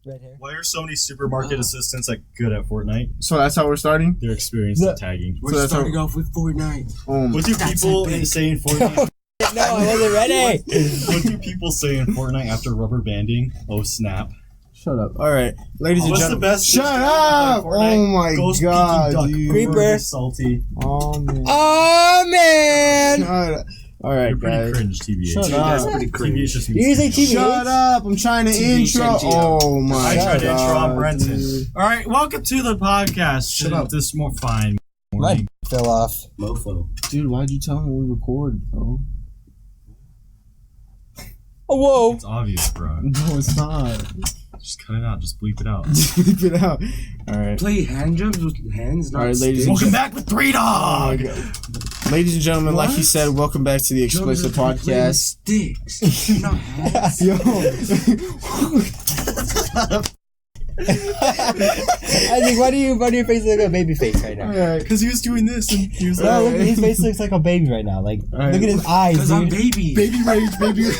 Red hair. Why are so many supermarket assistants like good at Fortnite? So that's how we're starting? They're experienced at tagging. We're starting off with Fortnite. What do people say in Fortnite? No, I wasn't ready. What do people say in Fortnite after rubber banding? Oh snap! Shut up. All right, ladies and What's the gentlemen. best? Shut up! Oh my Ghost god, Peking duck, dude. Creeper. Salty. Oh man. Oh man! Shut up. All right, You're pretty guys. cringe, TBH. Shut That's up. pretty TBH cringe. just You means say TBH? Shut up! I'm trying to intro. Oh my I god. tried to intro on Brenton. dude. All right, welcome to the podcast. Shut up. This more fine. My fell off. Mofo. Dude, why'd you tell me we record, bro? Oh, whoa! It's obvious, bro. No, it's not. Just cut it out. Just bleep it out. Keep it out. All right. Play hand drums with hands, not All right, ladies sticks. and Welcome back with Three Oh my Dog. god. Ladies and gentlemen, like he What? said, welcome back to the Drums Explicit are playing with Podcast. Sticks, not hands. Yo. I think why do your face look like a baby face right now? Alright. Because he was doing this and he was No, look, his face looks like a baby right now. Like, Alright. look at his eyes, Because I'm dude. baby. Baby rage, baby rage.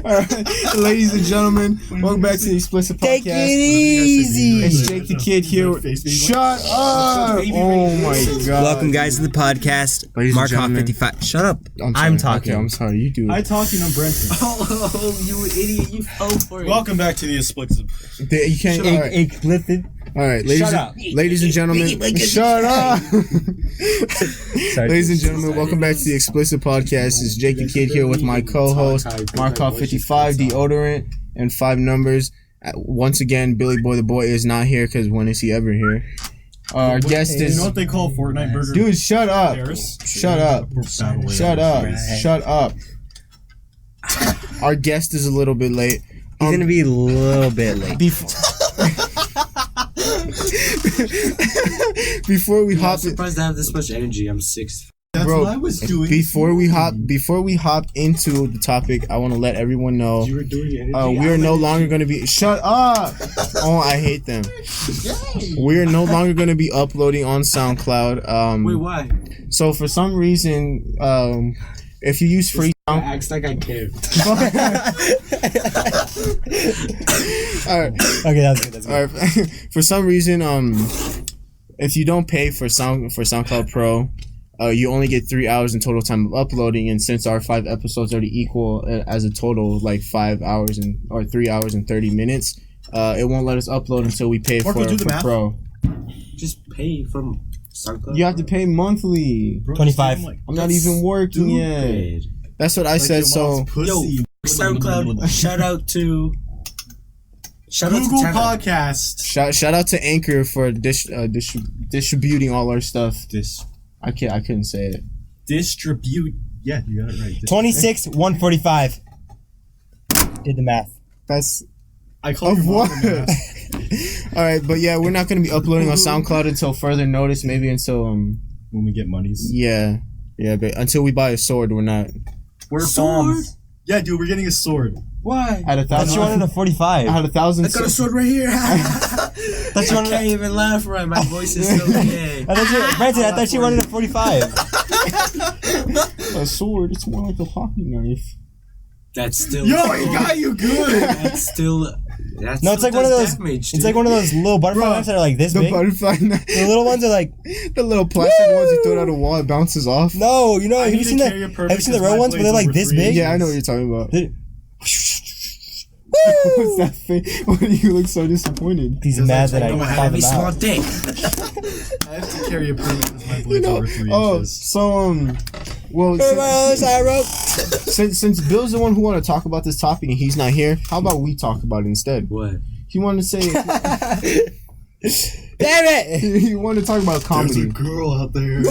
Alright. Ladies and gentlemen, welcome back to the Explicit Podcast. Take it easy. It's Jake the Kid here. Shut up! Baby Oh rage. my god. Welcome, guys, to the podcast. Ladies and Mark Hoff gentlemen. 55. Shut up. sorry. I'm talking. Okay, I'm sorry. You do I it. talking on Brenton. Oh, you idiot. You fell for it. Welcome back to the Explicit. You can't. Alright. Explicit. Alright, Shut up. ladies and gentlemen, shut up! Sorry. Ladies and gentlemen, welcome back to the Explicit Podcast. It's Jake the Kid here with my co-host, Markov 55, Deodorant, and 5 numbers. Once again, Billy Boy the Boy is not here because when is he ever here? Our guest You is... know what they call Fortnite burger? Dude, shut up! Paris? Shut up! Shut up! Shut up! Our guest is a little bit late. He's gonna be a little bit late. Before we I'm hop in, surprised I have this much energy. I'm 6. That's bro, what I was doing. before we hop into the topic, I want to let everyone know You were doing energy. we are no longer going to be. Shut up! Oh, I hate them. We are no longer going to be uploading on SoundCloud. Wait, why? So for some reason, if you use free. I act like I care. Alright. Okay, that's good. That's good. Alright. For some reason, if you don't pay for SoundCloud Pro, you only get 3 hours in total time of uploading, and since our 5 episodes already equal as a total like 5 hours or 3 hours and 30 minutes, it won't let us upload until we pay Marco, do the for math. Pro. Just pay from SoundCloud. You have to pay monthly. 25. I'm not even working yet. Stupid. That's what I said. So Yo, SoundCloud. Shout out to Google Tanner. Podcast. shout out to Anchor for distributing all our stuff. I couldn't say it. Distribute. Yeah, you got it right. 26, 145. Did the math. That's I call of your mom what? the math. All right, but yeah, we're not going to be uploading on SoundCloud until further notice. Maybe until When we get monies. yeah, but until we buy a sword, we're not. We're Sword? bombs. Yeah, dude, we're getting a sword. Why? At Thought you 1,000. wanted a 45. I had 1,000. I got a sword right here. Thought you I wanted can't even laugh right. My voice is so gay. Brenton, I thought you wanted a 45. A sword. It's more like a hockey knife. That's still. Yo, he got you good. That's still. That's No, it's like one of those. Damage, It's like one of those little butterfly Bro, knives that are like this The big. butterfly knife. The little ones are like. The little plastic ones you throw it at a wall, it bounces off. No, you know. I Have need you to seen carry the? it perfect Have you seen the because real my ones where they're blades like this over big? Yeah, I know what you're talking about. They- What's that face? Why do you look so disappointed? He's mad that I don't have called any him small out. dick. I have to carry a perfect because my You blade's know, over 3 inches. well, since Bill's the one who want to talk about this topic and he's not here, how about we talk about it instead? What? He wanted to say, Damn it! he wanted to talk about There's a comedy. girl out there.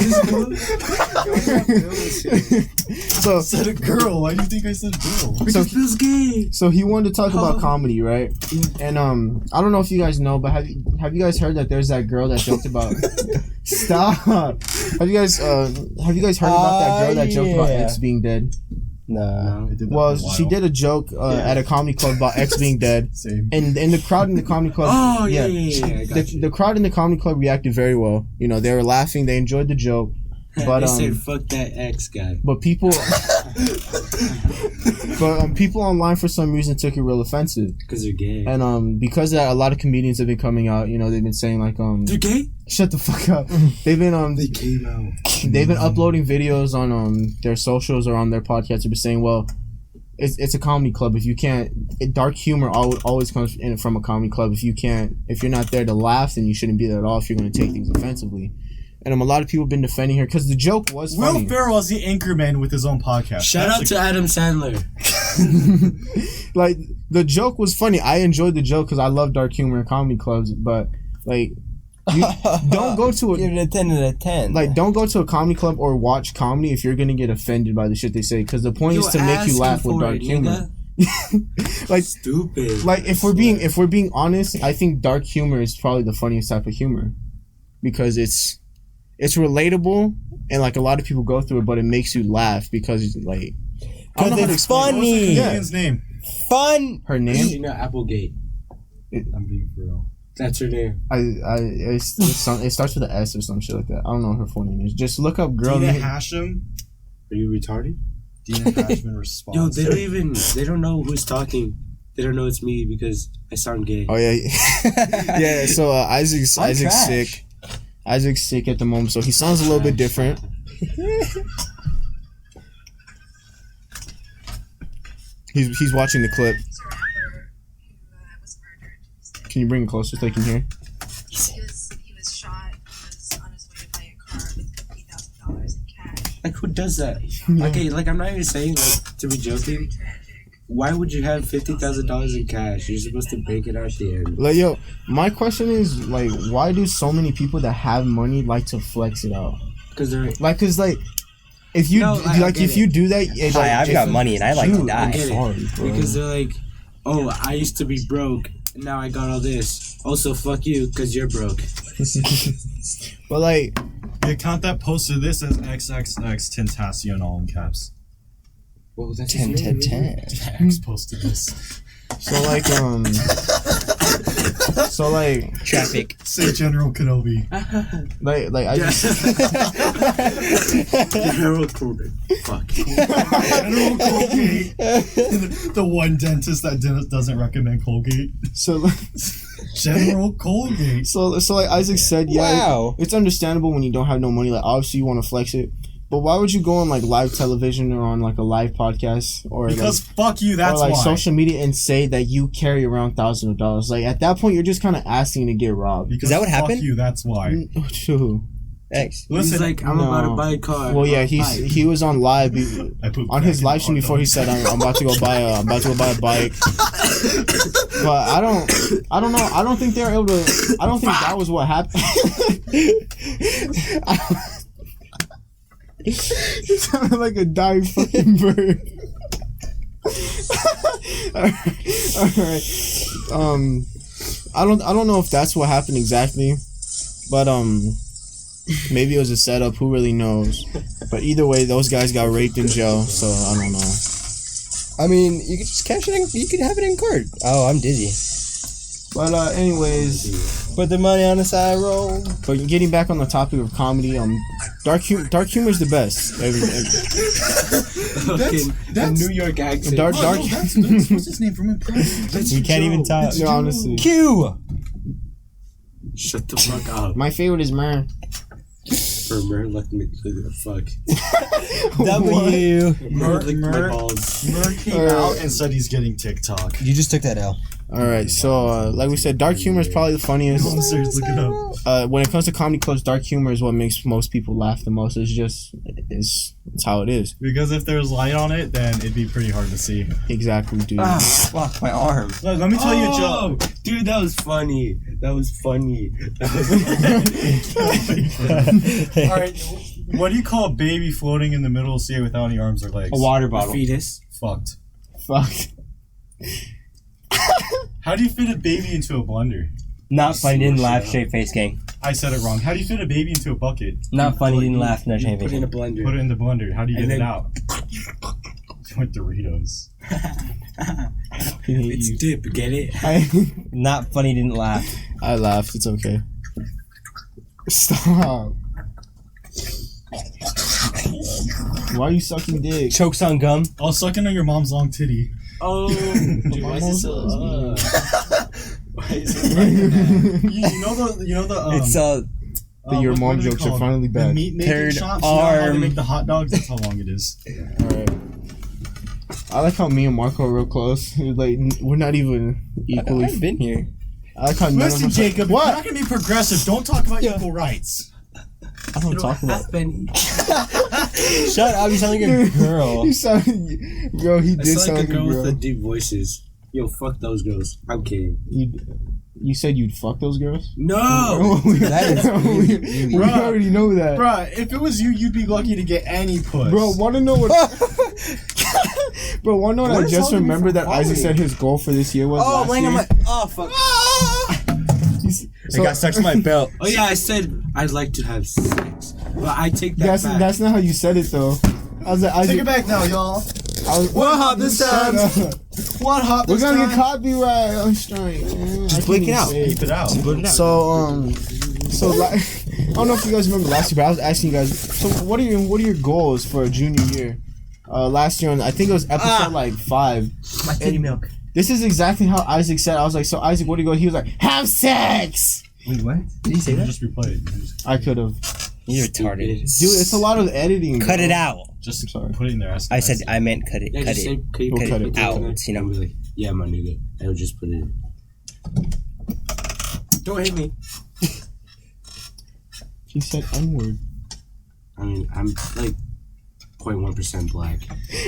So, I said a girl. Why do you think I said girl? Because Bill's gay. so he wanted to talk about comedy, right? And I don't know if you guys know, but have you guys heard that there's that girl that joked about? Stop. Have you guys heard about that girl that joked about yeah. X being dead? Nah. I did that Well, for a she while. did a joke at a comedy club about X being dead, Same. and the crowd in the comedy club. Oh, yeah. I got you. The crowd in the comedy club reacted very well. You know, they were laughing, they enjoyed the joke, but They said, fuck that ex guy. but people But people online for some reason took it real offensive, Because they're gay. and because of that, a lot of comedians have been coming out. You know, they've been saying like They're gay? shut the fuck up. They've been They came out. they've been uploading videos on their socials or on their podcasts. They've been saying, well, it's a comedy club. If you can't, dark humor always comes in from a comedy club. If you're not there to laugh, then you shouldn't be there at all. If you're going to take things offensively, and a lot of people have been defending her because the joke was funny. Will Ferrell as the anchorman with his own podcast. Shout out to Adam Sandler. Like the joke was funny. I enjoyed the joke because I love dark humor in comedy clubs. But like, you don't go to Give it a 10 out of 10. like don't go to a comedy club or watch comedy if you're gonna get offended by the shit they say. Because the point is to make you laugh with dark humor. Like Stupid. Like if we're being honest, I think dark humor is probably the funniest type of humor because it's relatable and like a lot of people go through it, but it makes you laugh because like I don't know how to it's explain it. What's the funny. comedian's name? Fun. Her name, Gina Applegate. I'm being for real. That's her name. it starts with an S or some shit like that. I don't know what her full name is. Just look up girl Dina name. Hashem. Are you retarded? Dina Hashman responds. Yo, they don't know who's talking. They don't know it's me because I sound gay. Oh yeah, yeah. So Isaac's I'm trash. sick. Isaac's sick at the moment, so he sounds a little bit different. He's watching the clip. He's a rapper who was murdered. Can you bring it closer so they can hear? He was shot. He was on his way to buy a car with $50,000 in cash. Like, who does that? Yeah. Okay, like, I'm not even saying, like, to be joking. Why would you have $50,000 in cash? You're supposed to bank it out at the end. Like, yo, my question is, like, why do so many people that have money like to flex it out? Because they're... Like, cause like, if you No, I like, get if you do that, Hi, I've got money and I like to Dude, die. I'm Get it. sorry, bro. Because they're like, oh, I used to be broke. And now I got all this. Also, fuck you, because you're broke. But like, The account that posted this as XXX Tentacion all in caps. Well, that's 10 to 10. X posted this. so like, Traffic. Say General Kenobi. like I just. General Corbin. Fuck. General Colgate. The one dentist that doesn't recommend Colgate. So, General Colgate. so like Isaac said, yeah, Wow. it's understandable when you don't have no money. Like, obviously, you want to flex it, but why would you go on like live television or on like a live podcast or Because fuck you, that's or like why. social media and say that you carry around thousands of dollars? Like at that point, you're just kind of asking to get robbed. Because Is that what fuck happened? you, that's why. True. Thanks. He's Listen, like, I'm no. about to buy a car. Well, yeah, Bike. he was on live I put on crack his in live the stream hot before he dog. said I'm about to go buy a bike. But I don't think they're able to. I don't think that was what happened. You sounded like a dying fucking bird. Alright. I don't know if that's what happened exactly, but maybe it was a setup. Who really knows? But either way, those guys got raped in jail, so I don't know. I mean, you could just cash it in. You could have it in court. Oh, I'm dizzy. But anyways, Put the money on the side roll. but getting back on the topic of comedy, dark humor is the best. The New York accent. Dark. That's what's his name from Impressive? You can't even talk. No, honestly, Q. Shut the fuck up. my favorite is Mer. For Mer, let me fuck. W. Mer licked my Mer- balls. Mer came out and said he's getting TikTok. You just took that L. All right, so like we said, dark humor is probably the funniest. I'm serious, look it up. When it comes to comedy clubs, dark humor is what makes most people laugh the most. It's how it is. Because if there's light on it, then it'd be pretty hard to see. Exactly, dude. Fuck my arm. Look, let me tell you a joke. Dude, that was funny. That was funny. Alright, what do you call a baby floating in the middle of the sea without any arms or legs? A water A bottle. fetus. Fucked. Fuck. How do you fit a baby into a blender? Not funny, didn't laugh, straight face gang. I said it wrong. How do you fit a baby into a bucket? Not funny, didn't laugh, no straight Put face it in a gang. blender. Put it in the blender. How do you And get it then- out? With Doritos. It's dip, get it? Not funny, didn't laugh. I laughed. It's okay. Stop. Why are you sucking dick? Chokes on gum. I was sucking on your mom's long titty. Oh, dude, why is it so? Why is it You know the It's Your what mom are they jokes are called? finally The back. meat making Third shops. You know how they arm. make the hot dogs? That's how long it is. Alright. I like how me and Marco are real close. Like we're not even equally. I've been here. I like how none Listen, of us. Jacob, What? if you're not gonna be progressive, don't talk about equal rights. I don't talk about. Shut up! You sound like a girl. You sound, bro. He I did sound sound like a girl with girl. the deep voices. Yo, fuck those girls. I'm kidding. You said you'd fuck those girls? No. That is really, really we Bruh. already know that. Bruh, if it was you, you'd be lucky to get any puss. Bro, wanna know what? Bro, wanna know what? What I is just wrong with me remembered for that Isaac falling? said his goal for this year was Oh, last laying year. on my. Oh fuck! So- I got stuck to my belt. Oh yeah, I said I'd like to have sex, but I take that back. that's not how you said it though. I was like, Isaac, Take it back now, y'all. What hop this time? One hop We're this gonna time. get copyright on strike. Just blink it out. Keep it out. So I don't know if you guys remember last year, but I was asking you guys. So what are your goals for a junior year? Last year, I think it was episode like 5. My titty milk. This is exactly how Isaac said. I was like, so Isaac, what do you go? He was like, have sex. Wait, what? Did he say You that? just replay it. I could have. You're retarded. Dude, it's a lot of editing. Cut bro. it out. Just I'm sorry. put it in there. I said I meant cut it. Yeah, Cut just it. say, can you We'll cut cut it it out? out, you know. I'll be like, yeah, my nigga. I would just put it in. Don't hit me. He said N-word. I mean, I'm like 0.1% black.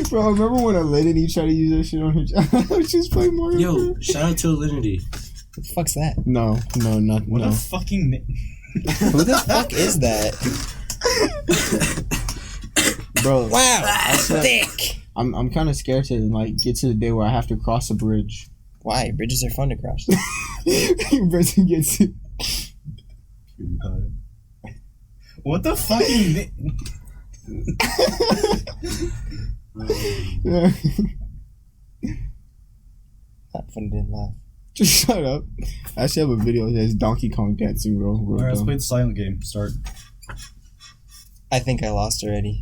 Bro, remember when Alinity tried to use that shit on her? She was playing Mario. Yo, Kart? shout out to Alinity. What the fuck's that? No, not What no. a fucking. Who the fuck is that? Bro, Wow, thick. I'm kind of scared to like get to the day where I have to cross a bridge. Why? Bridges are fun to cross. Person gets it. What the fucking. Not fun, didn't laugh. Just shut up. I actually have a video that says Donkey Kong dancing real Alright, let's dumb. play the silent game. Start. I think I lost already.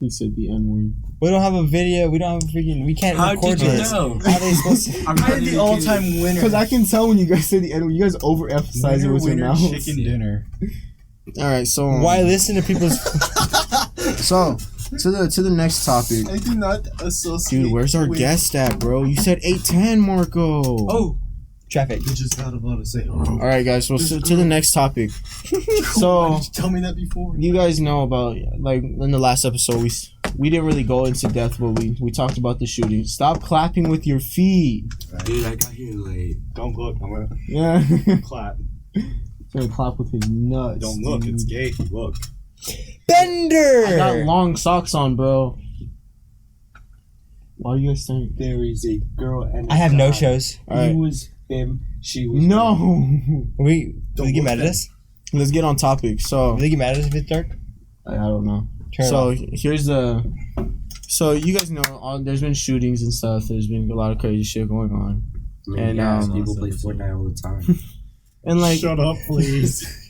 He said the N-word. We don't have a video. We don't have a freaking. We can't How record did you this. know? How are they supposed to? I'm I'm the all-time winner. Because I can tell when you guys say the N-word, you guys overemphasize it with your winner, mouths. chicken dinner. Alright, so Why listen to people's? So to the next topic. I do not associate. Dude, where's our with- guest at, bro? You said 8:10, Marco. Oh, traffic. You just got about to say. All right, guys. So to the next topic. Why So did you tell me that before? you guys know about, like, in the last episode we didn't really go into depth, but we talked about the shooting. Stop clapping with your feet. Dude, I got here late. Don't look. I'm gonna Yeah. clap. He's gonna clap with his nuts. Don't look. dude. It's gay. if you Look. Bender. I got long socks on, bro. Why are you guys saying? There is a girl and I have no shows. All right. He was him. She was No. We Don't will they get look mad at at- us? Let's get on topic. So Will they get mad at us if it's dark? I don't know. Turn it So off. here's the. So you guys know, there's been shootings and stuff. There's been a lot of crazy shit going on, Man, And, people play Fortnite all the time. and like, Shut up, please.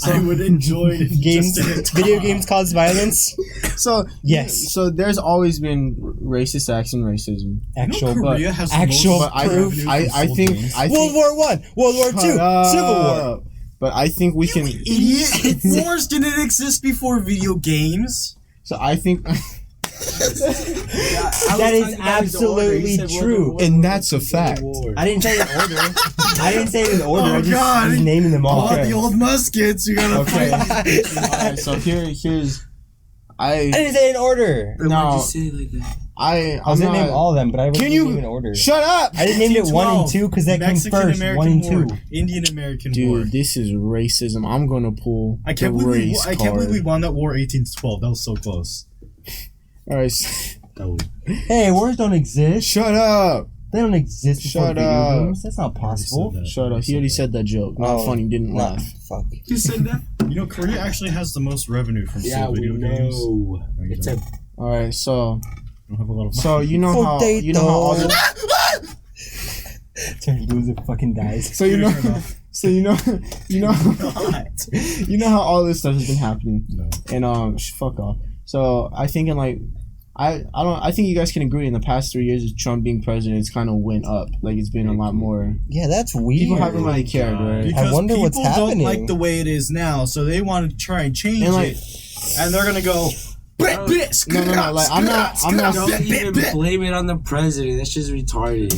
I would enjoy it if you Games, just didn't talk. video games cause violence. so Yes. So there's always been racist acts and racism. Actual, You know but Korea has the actual most But proof. revenue I from sold think games. I World think War One, World War Two, Shut Civil War. up. But I think we can. Idiot! Wars didn't exist before video games. So I think, That is absolutely true. and that's a fact. I didn't say it in order. I didn't say it in order. Oh, I just God. was naming them all. All the old muskets. You gotta Okay. fight. Alright, so here's I didn't say it in order. Why'd No. you say it like that? I was gonna name all of them, but I wasn't Can you naming in order. shut up, I didn't name it 1 and 2 because that came first. 1 Mexican-American and War, 2. Indian-American War. dude? This is racism. I'm gonna pull I can't the believe race I can't believe we card. won that war 18-12. That was so close. All right, That was Hey, wars don't exist. shut up. They don't exist before Shut video up. games. That's not possible. said that. Shut up. He already said that joke. Not Oh, funny. Didn't Nah, laugh. fuck. you said that? You know, Korea actually has the most revenue from Yeah, sold we video games. know. No, you It's don't. a All right, so I don't have a lot of so you know how all the Turn blues and fucking dies. so you know Turn off. So you know how all this stuff has been happening, and fuck off. So I think I think you guys can agree in the past 3 years of Trump being president, it's kind of went up. Like it's been a lot more. Yeah, that's weird. People haven't really cared, right? Because I wonder what's people happening. don't like the way it is now, so they want to try and change it, and they're gonna go. No. Like I'm not. Don't even blame it on the president. That's just retarded.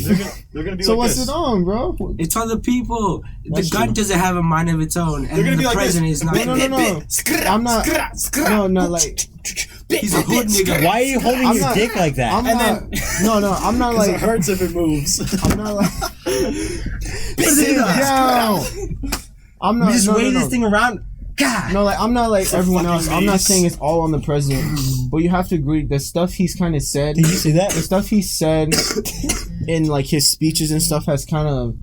They're gonna be So like what's this. it on, bro? It's on the people. That's the gun true. doesn't have a mind of its own, and They're gonna the be like president this. is not. No. I'm not. No, like. He's a hood nigga. Why are you holding I'm your not- dick like that? I'm not. No, I'm not Because like. it hurts if it moves. I'm not like. Sit down. I'm not. just no, wave no. this thing around. God. No, like I'm not like everyone else. I'm not mace. saying it's all on the president, but you have to agree the stuff he's kind of said. Did you see that? The stuff he said in like his speeches and stuff has kind of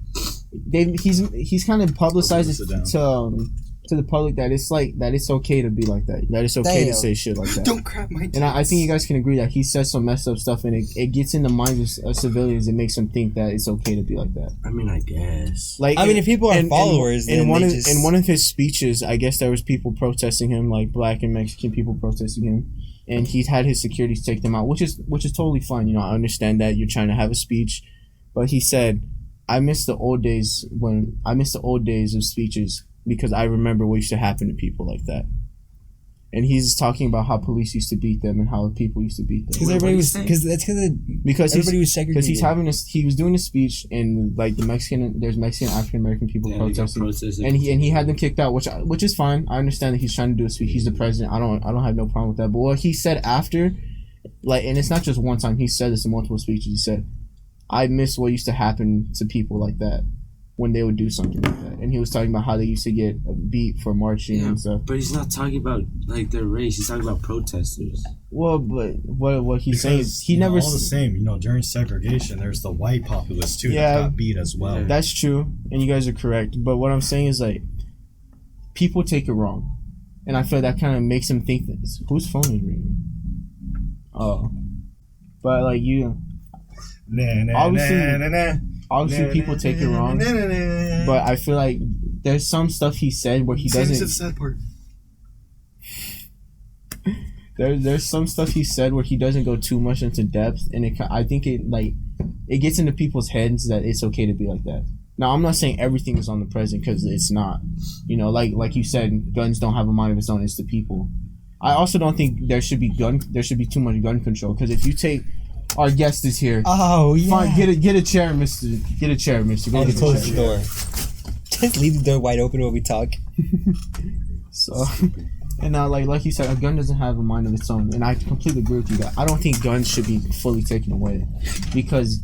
he's kind of publicized Sit down. it to the public that it's okay to be like that. That it's okay Damn. to say shit like that. Don't grab my. And I think you guys can agree that he says some messed up stuff, and it gets in the minds of civilians. It makes them think that it's okay to be like that. I mean, I guess. Like, I mean, if people are followers, in then one they of just... in one of his speeches, I guess there was people protesting him, like black and Mexican people protesting him, and he had his securities take them out, which is totally fine. You know, I understand that you're trying to have a speech, but he said, I miss the old days of speeches because I remember what used to happen to people like that. And he's talking about how police used to beat them and how people used to beat them. Because everybody was... Because everybody was segregated. Because he was doing a speech and like there's Mexican African American people protesting, and he had them kicked out, which is fine. I understand that he's trying to do a speech. He's the president. I don't have no problem with that. But what he said after, like, and it's not just one time. He said this in multiple speeches. He said, "I miss what used to happen to people like that when they would do something like that." And he was talking about how they used to get beat for marching and stuff. But he's not talking about like their race. He's talking about protesters. Well, but what he's saying is he never. All the same, during segregation, there's the white populace too that got beat as well. That's true, and you guys are correct. But what I'm saying is like, people take it wrong, and I feel that kind of makes them think that whose phone is ringing. Oh, but like obviously people take it wrong. But I feel like there's some stuff he said where he doesn't. The sad part. There's some stuff he said where he doesn't go too much into depth, and I think it gets into people's heads that it's okay to be like that. Now, I'm not saying everything is on the president because it's not. Like you said, guns don't have a mind of its own. It's the people. I also don't think there should be too much gun control, because if you take our guest is here. Oh yeah. Fine, get a chair, Mister. Get a chair, Mister. Go And get a close chair. the door. Just leave the door wide open while we talk. So, and now, like you said, a gun doesn't have a mind of its own, and I completely agree with you that I don't think guns should be fully taken away, because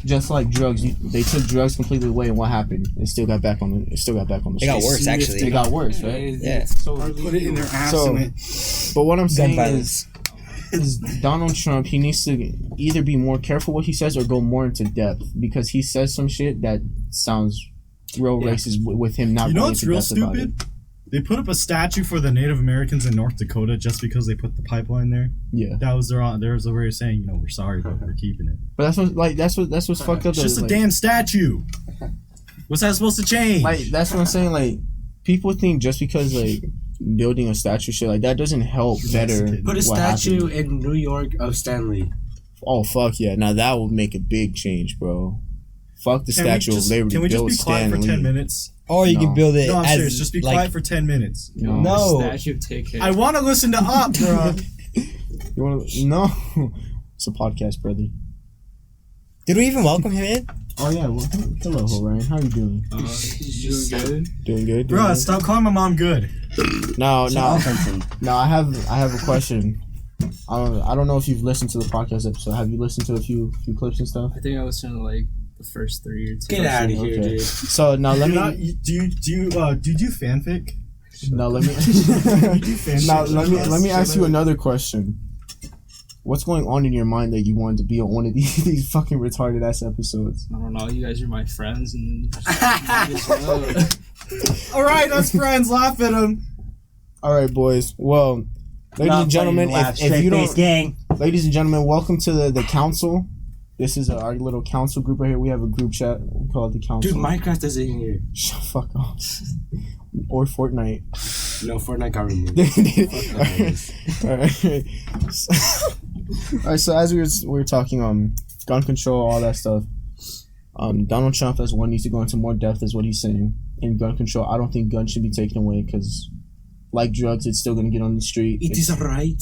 just like drugs, they took drugs completely away, and what happened? It still got back on the. It still got back on the. It got streets. worse, actually. It got worse, right? Yeah. So Put it in their ass. So- and it. but what I'm Gun saying violence. is Donald Trump, he needs to either be more careful what he says or go more into depth, because he says some shit that sounds real racist with him not. You know going what's into real depth about stupid? it. They put up a statue for the Native Americans in North Dakota just because they put the pipeline there. Yeah, That was their way of saying, we're sorry, but we're keeping it. but that's what's fucked up. It's just a like, damn statue. What's that supposed to change? Like, that's what I'm saying. Like, people think just because like building a statue shit like that doesn't help better. Put a what statue happened. in New York of Stanley. Oh fuck yeah! Now that would make a big change, bro. Fuck the Can we Statue of just- Liberty. Can we just Build be quiet Stan for 10 Lee. minutes? Or you No. can build it No, I'm as serious. Just be quiet for 10 minutes. No. Statue of TK. I want to listen to Up, bro. You want to? No, it's a podcast, brother. Did we even welcome him in? Oh yeah. Well, hello, Orion. How you doing? Doing good. Doing good. Bro, Doing good? stop calling my mom good. No. I have a question. I don't know if you've listened to the podcast episode. Have you listened to a few clips and stuff? I think I listened to like the first 3 or 2. Get out of here, Okay. dude. So now let me. Do you do fanfic? Now let me. You do fanfic. Now let me ask you another question. What's going on in your mind that you wanted to be on one of these fucking retarded ass episodes? I don't know. You guys are my friends, and All right, us friends. Laugh at him. All right, boys. Well, ladies and gentlemen, if you don't, gang. ladies and gentlemen, welcome to the council. This is our little council group right here. We have a group chat. We call it the council. Dude, Minecraft isn't in here. Shut fuck off. Or Fortnite. No, Fortnite got removed. Alright, so as we were talking gun control, all that stuff, Donald Trump as one needs to go into more depth is what he's saying. In gun control, I don't think guns should be taken away because like drugs, it's still gonna get on the street. It is right.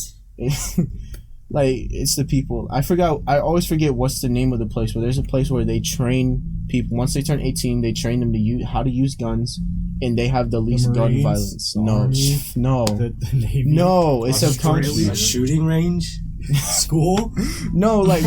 Like, it's the people. I always forget what's the name of the place, but there's a place where they train people. Once they turn 18, they train them to use how to use guns, and they have the least gun Marines, violence. the No, Army, no, the Navy, no. It's a Australia? country. A shooting range? school. No, like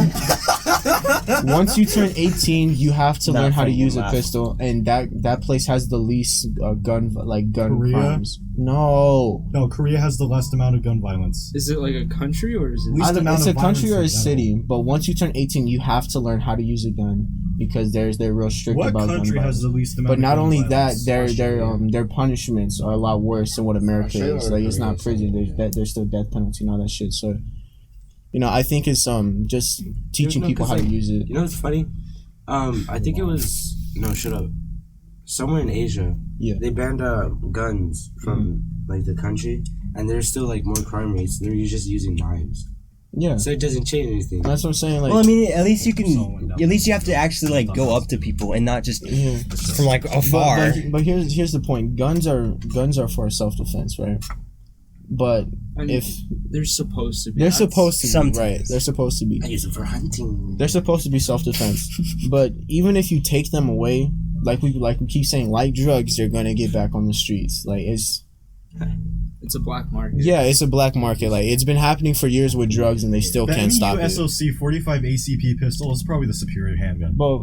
once you turn 18, you have to Not learn how to from use a last. pistol, and that place has the least gun Korea? crimes. No, No, Korea has the least amount of gun violence. Is it like a country or is it? Least amount it's a of country or a violence in city, but once you turn 18, you have to learn how to use a gun because they're real strict What about gun country violence. has the least amount? But of not gun only that, violence? their punishments are a lot worse than what America Australia is. or Like, it's Korea not or prison. There's still death penalty and all that shit. So, I think it's just teaching No, people 'cause, how to like, use it. You know what's funny? I think it was shut up. Somewhere in Asia, Yeah. they banned guns from like the country, and there's still like more crime rates. They're just using knives, Yeah, so it doesn't change anything. that's what I'm saying. Like, Well, I mean, at least you Someone can. down At least you have to actually like go up to people and not just yeah. from like afar. But here's the point. Guns are for self defense, right? But I mean, if they're supposed to be. they're That's- supposed to be sometimes. right, they're supposed to be. I use it for hunting. They're supposed to be self defense. But even if you take them away, like we keep saying, like drugs, they're gonna get back on the streets. Like It's a black market. it's a black market. Like it's been happening for years with drugs, and they still The can't stop it. SOC 45 ACP pistol is probably the superior handgun. But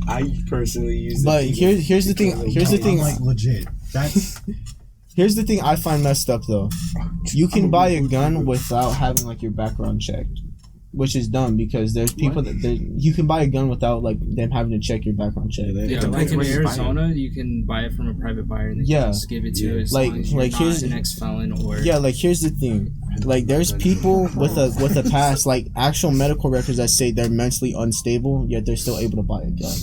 I personally use. but here's the thing. Here's the thing. I'm like legit. That's Here's the thing I find messed up though. You can buy a gun without having like your background checked, which is dumb because there's people you can buy a gun without like them having to check your background check. Yeah, Depends like in where you buy it. Arizona, you can buy it from a private buyer and they Yeah. can just give it to you as Like- long as you're like not here's- an ex-felon or... Yeah, like here's the thing. Like there's people with a past, like actual medical records that say they're mentally unstable, yet they're still able to buy a gun.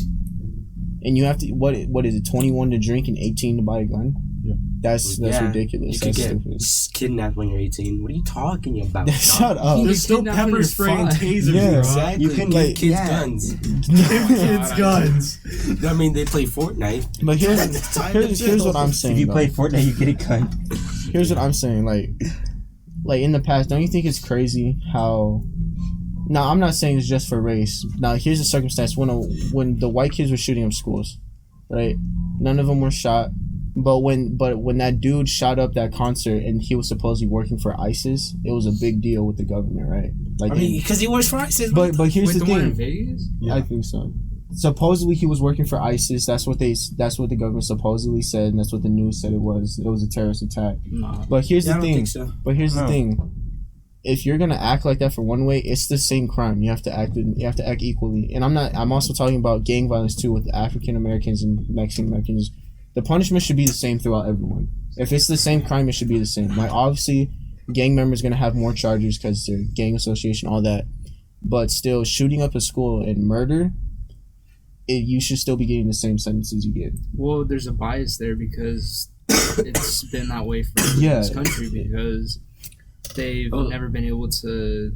And you have to what is it, 21 to drink and 18 to buy a gun? Yeah. That's Yeah, ridiculous. You could That's get stupid. kidnapped when you're 18. What are you talking about? Shut up. You there's still kidnap when pepper you're spray and five. tasers. Yeah, bro. Exactly. You can, give like- kids yeah. guns. Give kids guns. I mean, they play Fortnite. But here's what I'm If saying. you though. play Fortnite, you get a gun. Here's what I'm saying. Like in the past, don't you think it's crazy how? Now I'm not saying it's just for race. Now here's the circumstance when the white kids were shooting up schools, right? None of them were shot, but when that dude shot up that concert and he was supposedly working for ISIS, it was a big deal with the government, right? Like, I mean, because he works for ISIS. but here's Wait, the the one in thing. Vegas? Yeah. I think so. Supposedly he was working for ISIS. That's what the government supposedly said, and that's what the news said it was. It was a terrorist attack. Nah. But here's Yeah, I the don't thing. think so. But here's the No. thing. If you're gonna act like that for one way, it's the same crime. You have to act equally. And I'm also talking about gang violence too with African Americans and Mexican Americans. The punishment should be the same throughout everyone. If it's the same crime, it should be the same. Like obviously, gang members gonna have more charges because they're gang association, all that. But still, shooting up a school and murder, you should still be getting the same sentences you get. Well, there's a bias there because it's been that way for Yeah. this country because they've never been able to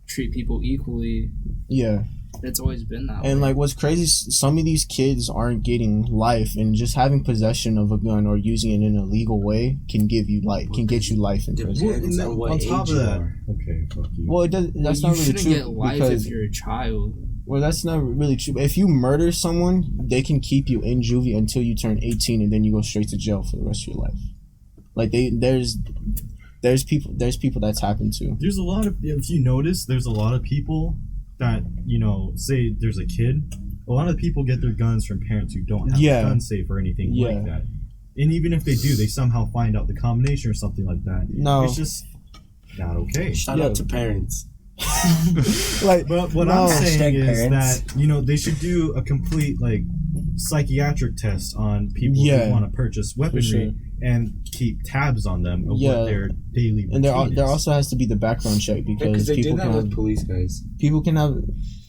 treat people equally. Yeah. It's always been that way. And like what's crazy is some of these kids aren't getting life, and just having possession of a gun or using it in a legal way can get you life in prison. Depends on what on age top of you that, are. okay, fuck you. Well, it does. That's you not really shouldn't true get life because if you're a child. well, that's not really true. If you murder someone, they can keep you in juvie until you turn 18, and then you go straight to jail for the rest of your life. Like there's people that's happened to. There's a lot of, if you notice, there's a lot of people that, say there's a kid. A lot of people get their guns from parents who don't have Yeah. a gun safe or anything Yeah. like that. And even if they do, they somehow find out the combination or something like that. No. It's just not okay. Shout Yeah. out to parents. Like, But what no. I'm saying Hashtag is parents. that, they should do a complete, psychiatric test on people Yeah. who want to purchase weaponry sure. and keep tabs on them of Yeah. what their daily And routine there is. also has to be the background check because Because they people did that can with have, police guys. people can have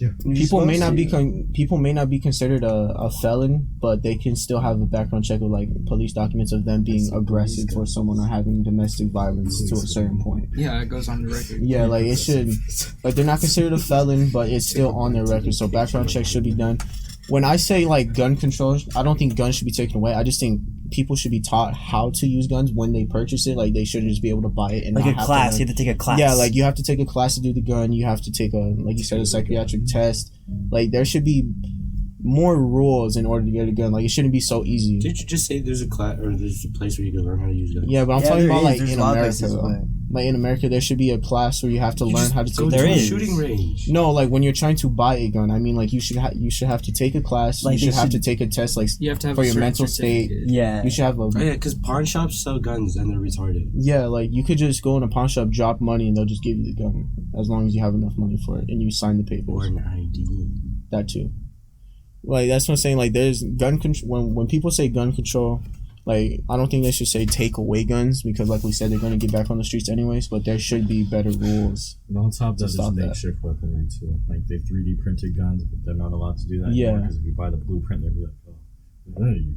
Yeah. people may not be people may not be considered a felon, but they can still have a background check of like police documents of them being aggressive for someone or having domestic violence to a certain point. Yeah, it goes on the record. Yeah, like it should, like they're not considered a felon, but it's still on their record. So background checks should be done. When I say like gun control, I don't think guns should be taken away. I just think people should be taught how to use guns when they purchase it. Like they shouldn't just be able to buy it and Like not a have class. To You have to take a class. Yeah, like you have to take a class to do the gun. You have to take like you said, a psychiatric test. Like there should be more rules in order to get a gun. Like it shouldn't be so easy. Did you just say there's a class or there's a place where you can learn how to use guns? Yeah, but I'm Yeah, talking there about is. like There's in a lot of America. places, Though. but- Like in America, there should be a class where you have to learn how to Go take. to There a is. shooting range. No, like when you're trying to buy a gun, I mean, like you should have to take a class. Like, you they should have to should- take a test, like You have to have for a your certain mental state. certificate. Yeah. You should have a Oh yeah, because pawn shops sell guns and they're retarded. yeah, like you could just go in a pawn shop, drop money, and they'll just give you the gun as long as you have enough money for it and you sign the papers. Or an ID. That too. Like that's what I'm saying. Like there's gun control. When people say gun control, like I don't think they should say take away guns because, like we said, they're gonna get back on the streets anyways. But there should be better rules. And on top of that, there's stop that. makeshift weaponry too. Like they 3D printed guns, but they're not allowed to do that Yeah. anymore because if you buy the blueprint, they'll be like, "Oh, hey, you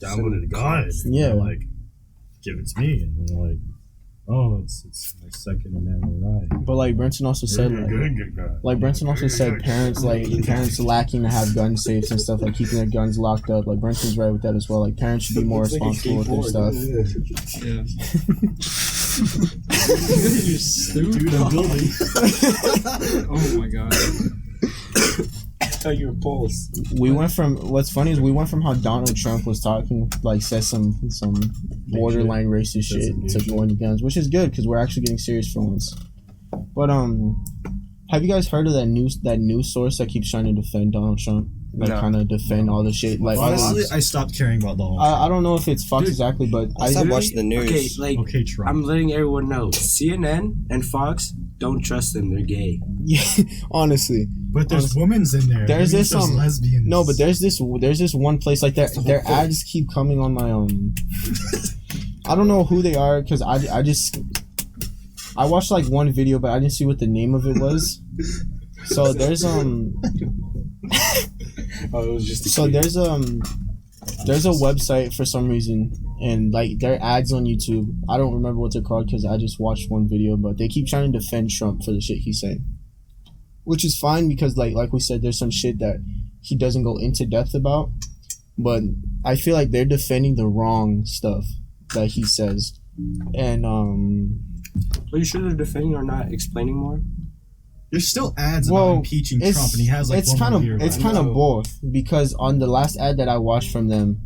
downloaded a gun." Yeah. And they're like, give it to me, and they're like, "Oh, it's my second amendment right." But like Brenton also said, like Brenton also said, parents lacking to have gun safes and stuff, like keeping their guns locked up. Like Brenton's right with that as well. Like parents should be more responsible with their stuff. Yeah. You're stupid. Dude, I'm building. Oh my god. I thought you were Poles. We went from what's funny is we went from how Donald Trump was talking, like said some borderline racist shit to going to guns, which is good because we're actually getting serious for once. But have you guys heard of that news source that keeps trying to defend Donald Trump? Like No. kind of defend all the shit. Like Honestly, I stopped caring about the whole. I don't know if it's Fox exactly, but I stopped watching the news. Okay, like Okay, Trump. I'm letting everyone know. CNN and Fox, don't trust them. They're gay. yeah, honestly. But there's women's in there. There's Maybe this, lesbians. No, but there's this one place like their ads keep coming on my I don't know who they are because I watched like one video but I didn't see what the name of it was. So there's Oh, it was just. there's a website for some reason and like their ads on YouTube. I don't remember what they're called because I just watched one video, but they keep trying to defend Trump for the shit he's saying. Which is fine because like we said, there's some shit that he doesn't go into depth about. But I feel like they're defending the wrong stuff that he says. And Are you sure they're defending or not explaining more? There's still ads about impeaching Trump, and he has like it's one kind of more year it's left. kind of both because on the last ad that I watched from them,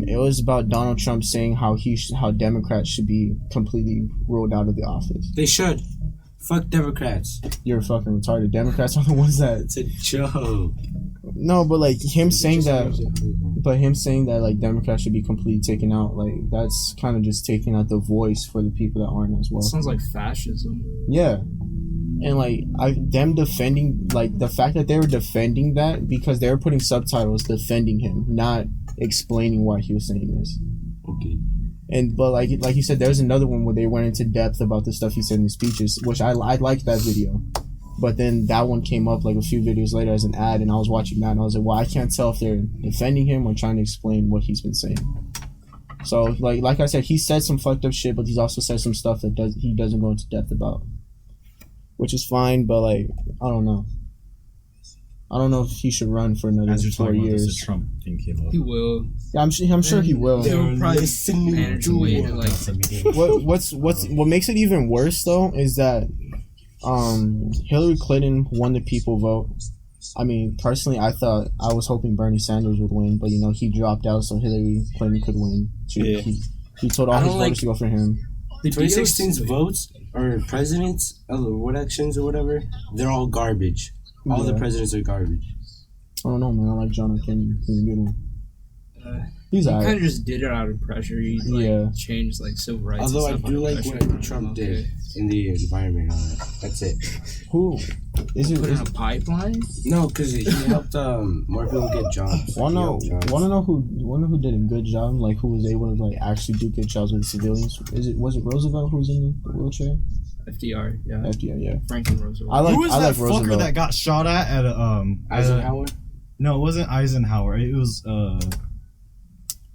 it was about Donald Trump saying how Democrats should be completely ruled out of the office. They should. Fuck Democrats. You're fucking retarded. Democrats are the ones that It's a joke. no, but like him saying that like Democrats should be completely taken out, like that's kind of just taking out the voice for the people that aren't as well. Sounds like fascism. Yeah. And like them defending, like the fact that they were defending that because they were putting subtitles defending him, not explaining why he was saying this. Okay. And but like you said, there's another one where they went into depth about the stuff he said in his speeches, which I liked that video. But then that one came up like a few videos later as an ad, and I was watching that and I was like, well, I can't tell if they're defending him or trying to explain what he's been saying. So like I said, he said some fucked up shit, but he's also said some stuff that he doesn't go into depth about, which is fine. But like I don't know if he should run for another As you're 4 talking about years. this, the Trump thing came up. He will. Yeah, I'm sure he will. They will probably manage a way to like. What makes it even worse though is that Hillary Clinton won the people vote. I mean, personally, I was hoping Bernie Sanders would win, but he dropped out so Hillary Clinton could win. Yeah. He told all his voters to go for him. The 2016's votes or presidents, elections or whatever, they're all garbage. All the Yeah. presidents are garbage. I don't know, man. I like John F. Kennedy. He's a good one. He's He alright. kind of just did it out of pressure. He changed like civil rights. Although I and stuff do under like pressure. what Trump did in the environment. That's it. Who? Is it? Put in a pipeline. No, because he helped more people get jobs. Wanna know who did a good job? Like who was able to like actually do good jobs with the civilians? Was it Roosevelt who was in the wheelchair? FDR, yeah. FDR, yeah. Franklin Roosevelt. Who was that fucker Roosevelt. that got shot at Eisenhower? No, it wasn't Eisenhower. It was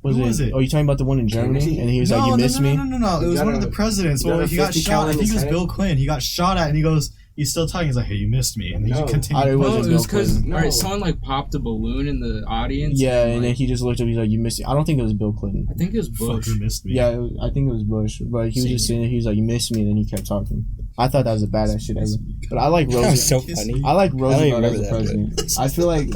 Was Who it? was it? Oh, you talking about the one in Germany? And he was like, "You missed me." No. It was one of the presidents. you got Well, a he got 50 shot. cal I in think it his was head? Bill Clinton. He got shot at, and he goes, he's still talking. He's like, "Hey, you missed me," and he No. just continued. It wasn't it was Bill because Clinton. someone like popped a balloon in the audience. Yeah, and like, then he just looked up. He's like, "You missed me." I don't think it was Bill Clinton. I think it was Bush. Fucker missed me. Yeah, I think it was Bush, but he was just sitting there. He was like, "You missed me," and then he kept talking. I thought that was a badass shit ever. But I like That was Roosevelt. so funny. I like Roosevelt remember as a that, president. I feel like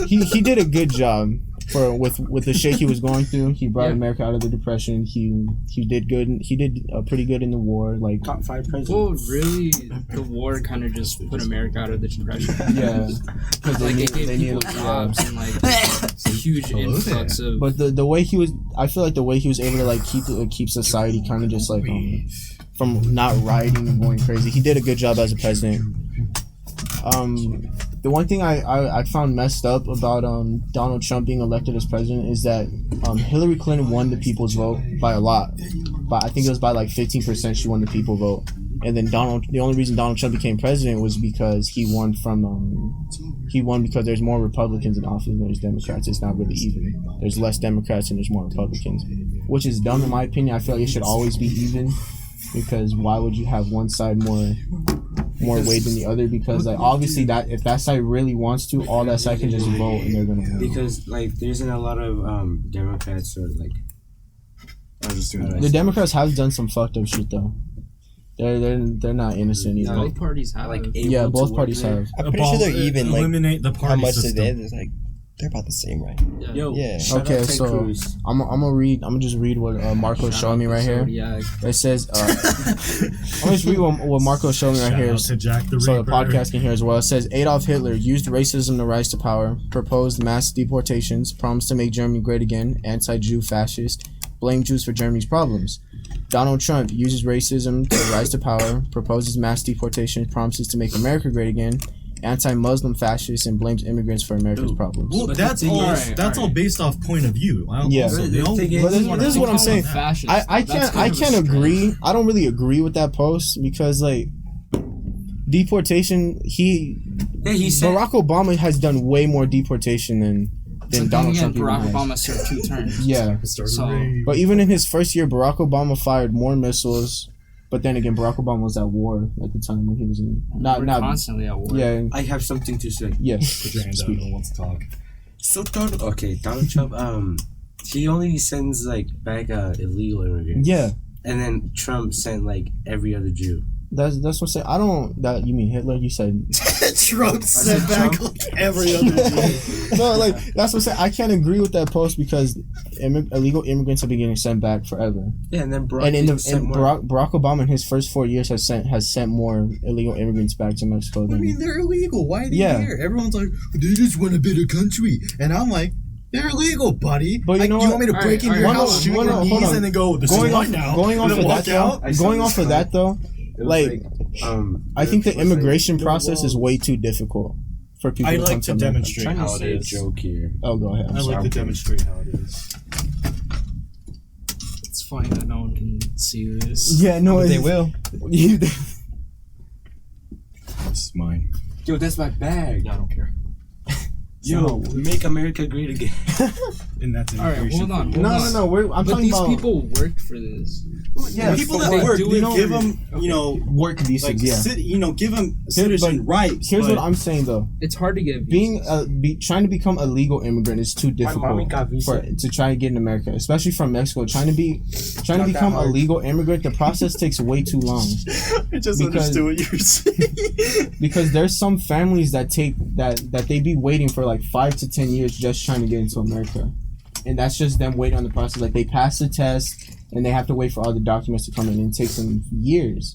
he did a good job for with the shit he was going through. He brought America out of the depression. He did good. He did pretty good in the war. Like Top 5 presidents. Well, really, the war kind of just put America out of the depression. yeah, because Like it gave people jobs and like a huge influx of. But the way he was, I feel like the way he was able to like keep society kind of just like from not rioting and going crazy. He did a good job as a president. The one thing I found messed up about Donald Trump being elected as president is that Hillary Clinton won the people's vote by a lot. But I think it was by like 15% she won the people vote. And then the only reason Donald Trump became president was because he won because there's more Republicans in office than there's Democrats. It's not really even. There's less Democrats and there's more Republicans, which is dumb in my opinion. I feel like it should always be even, because why would you have one side more weight than the other? Because like obviously that if that side really wants to, all that side can just vote and they're gonna win. Because like there isn't a lot of Democrats or like. I was just doing that. The Democrats have done some fucked up shit though. They're not innocent either. Both parties have Like Yeah, able both to parties work have. I'm pretty sure they're even. Like eliminate the how party much system. they did is like they're about the same, right? Yo, Yeah. shout out Okay, Ted so Cruz. I'm gonna just read what Marco's showing me right here. Yeah, It says I'm just read what Marco's showing me right Shout here. out to Jack the So the Ripper. podcast can hear as well. It says Adolf Hitler used racism to rise to power, proposed mass deportations, promised to make Germany great again, anti-Jew fascist, blamed Jews for Germany's problems. Donald Trump uses racism to rise to power, proposes mass deportations, promises to make America great again, anti-Muslim fascist, and blames immigrants for America's problems. Well, But that's the thing all. is- That's all based off point of view. Yeah. Also, they all- The thing is- But this is what I'm saying. Fascist. I That's can't kind of a agree. I don't really agree with that post because like deportation. Yeah, he said. Barack Obama has done way more deportation than Donald Trump even Barack has. Obama served 2 terms. Yeah, So but even in his first year, Barack Obama fired more missiles. But then again, Barack Obama was at war at the time when he was in. we're constantly at war. Yeah. I have something to say. Yes. Put your hand out. No one wants to talk. So Donald Trump, he only sends like back illegal immigrants. Yeah. And then Trump sent like every other Jew. That's what I'm saying. I don't. That you mean Hitler? You said Trump said sent back Trump. every other day. no. Like that's what I'm saying. I can't agree with that post because illegal immigrants have been getting sent back forever. Yeah, and then Barack And sent more. Barack Obama in his first 4 years has sent more illegal immigrants back to Mexico I than. mean, they're illegal. Why are they Yeah. here? Everyone's like, they just want a better country, and I'm like, they're illegal, buddy. But you like, know you what? want me to break Alright, into your alright, house, hold shoot on, your hold on, knees, hold on. and then go, this is mine now. Going and off then of walk that out? though. Going off of that though. It was Like, I think the it was like, immigration the process is wall- way too difficult for people I to come like to America. demonstrate I'm trying how to it say a is. joke here. Oh, go ahead. I'm I sorry. like to demonstrate how it is. It's funny that no one can see this. Yeah, no, But they it's- will. This is mine. Yo, that's my bag. I don't care. Yo, make America great again. And that's All right, immigration. hold on. No. I'm But talking these about people worked for this. yeah, people They that work, do they it give for- them, you know, work visas. like, Yeah. give them citizen rights. Here's but what I'm saying though. It's hard to get Being visas. trying to become a legal immigrant is too mommy difficult got visa. to try to get in America, especially from Mexico. Trying to that become a hard. legal immigrant, the process takes way too long I just because- understood what you were saying. because there's some families that they be waiting for like 5 to 10 years just trying to get into America. and that's just them waiting on the process. Like they pass the test, and they have to wait for all the documents to come in, and it takes them years,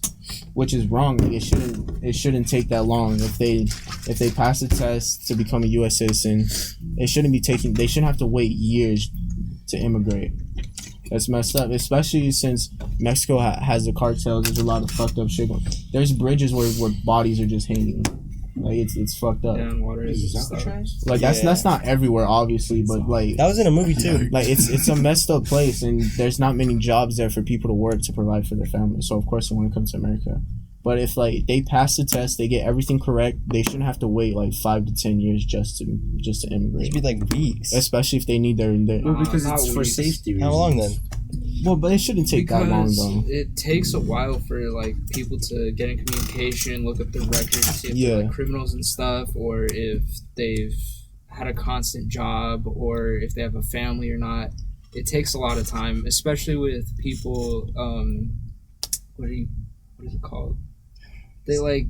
which is wrong. Like it shouldn't take that long. If they pass the test to become a U.S. citizen, it shouldn't be taking. They shouldn't have to wait years to immigrate. That's messed up, especially since Mexico has the cartels. There's a lot of fucked up shit going. There's bridges where bodies are just hanging. Like it's fucked up. Down water is stuff. Like that's not everywhere, obviously, but like That was in a movie too. like it's a messed up place, and there's not many jobs there for people to work to provide for their family. So of course they want to come to America. But if like they pass the test, they get everything correct, they shouldn't have to wait like 5 to 10 years just to It should immigrate. be like weeks. Especially if they need their Well, because not it's for weeks. safety reasons. How long then? well, but it shouldn't take that long Because though. it takes a while for like people to get in communication, look up their records, see if they're Yeah. like criminals and stuff, or if they've had a constant job, or if they have a family or not. It takes a lot of time, especially with people. What is it called? They like.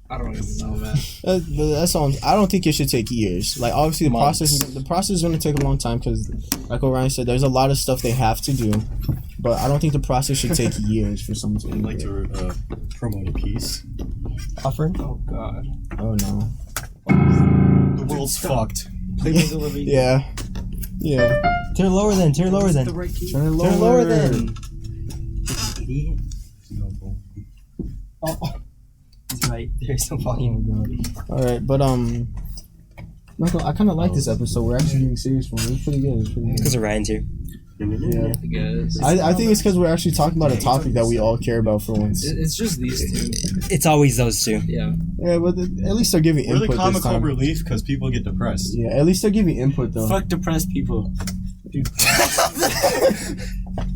I don't even know, man. But that's all. I don't think it should take years. Like obviously Months. the process is going to take a long time because, like Orion said, there's a lot of stuff they have to do. But I don't think the process should take years for someone to I'd like immigrate. to promote a peace. Offering? Oh God. Oh no. The world's fucked. Play with the living. Yeah. Yeah. Turn lower then. Turn lower then. The right key. Turn it Turn lower then. Idiot. Oh, he's right. There's no volume. All right, but Michael, I kind of like this episode. We're actually getting serious for it. It's pretty good. It's pretty good. Because of Ryan's here. Yeah. I guess. I think it's because we're actually talking about a topic that we all care about for once. It's just these two. It's always those two. Yeah. Yeah, but at least they're giving We're the input this comical time. relief because people get depressed. Yeah, at least they're giving input though. Fuck depressed people.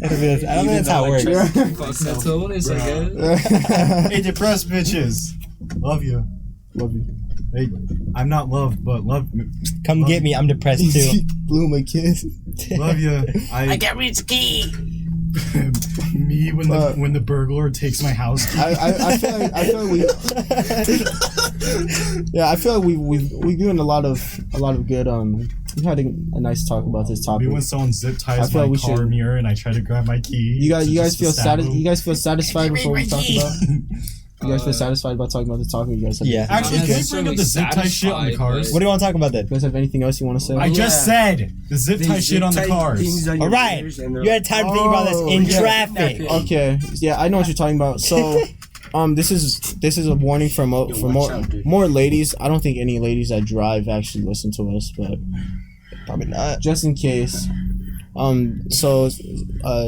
I don't think that's how it works. Fuck that tone is, I guess. Hey, depressed bitches. Love you. Love you. Hey, I'm not loved, but love me. Come get me. I'm depressed too. Blew my kiss. Love you. I can't reach the key. me when the burglar takes my house. I feel like we've given a lot of good we've had a nice talk about this topic. Maybe when someone zip I ties feel my we car should- mirror and I try to grab my key. You guys just to feel stab him. you guys feel satisfied with what we talked about? You guys feel satisfied about talking about the topic? You guys have Yeah. Actually, Not can we bring up the zip tie shit on the satisfied, cars? What do you want to talk about then? You guys have anything else you want to say? I just said the zip tie shit on the cars. All right. You had time to think about this in yeah. traffic. Okay, yeah, I know what you're talking about. So, this is a warning for more ladies. I don't think any ladies that drive actually listen to us, but Probably not. just in case.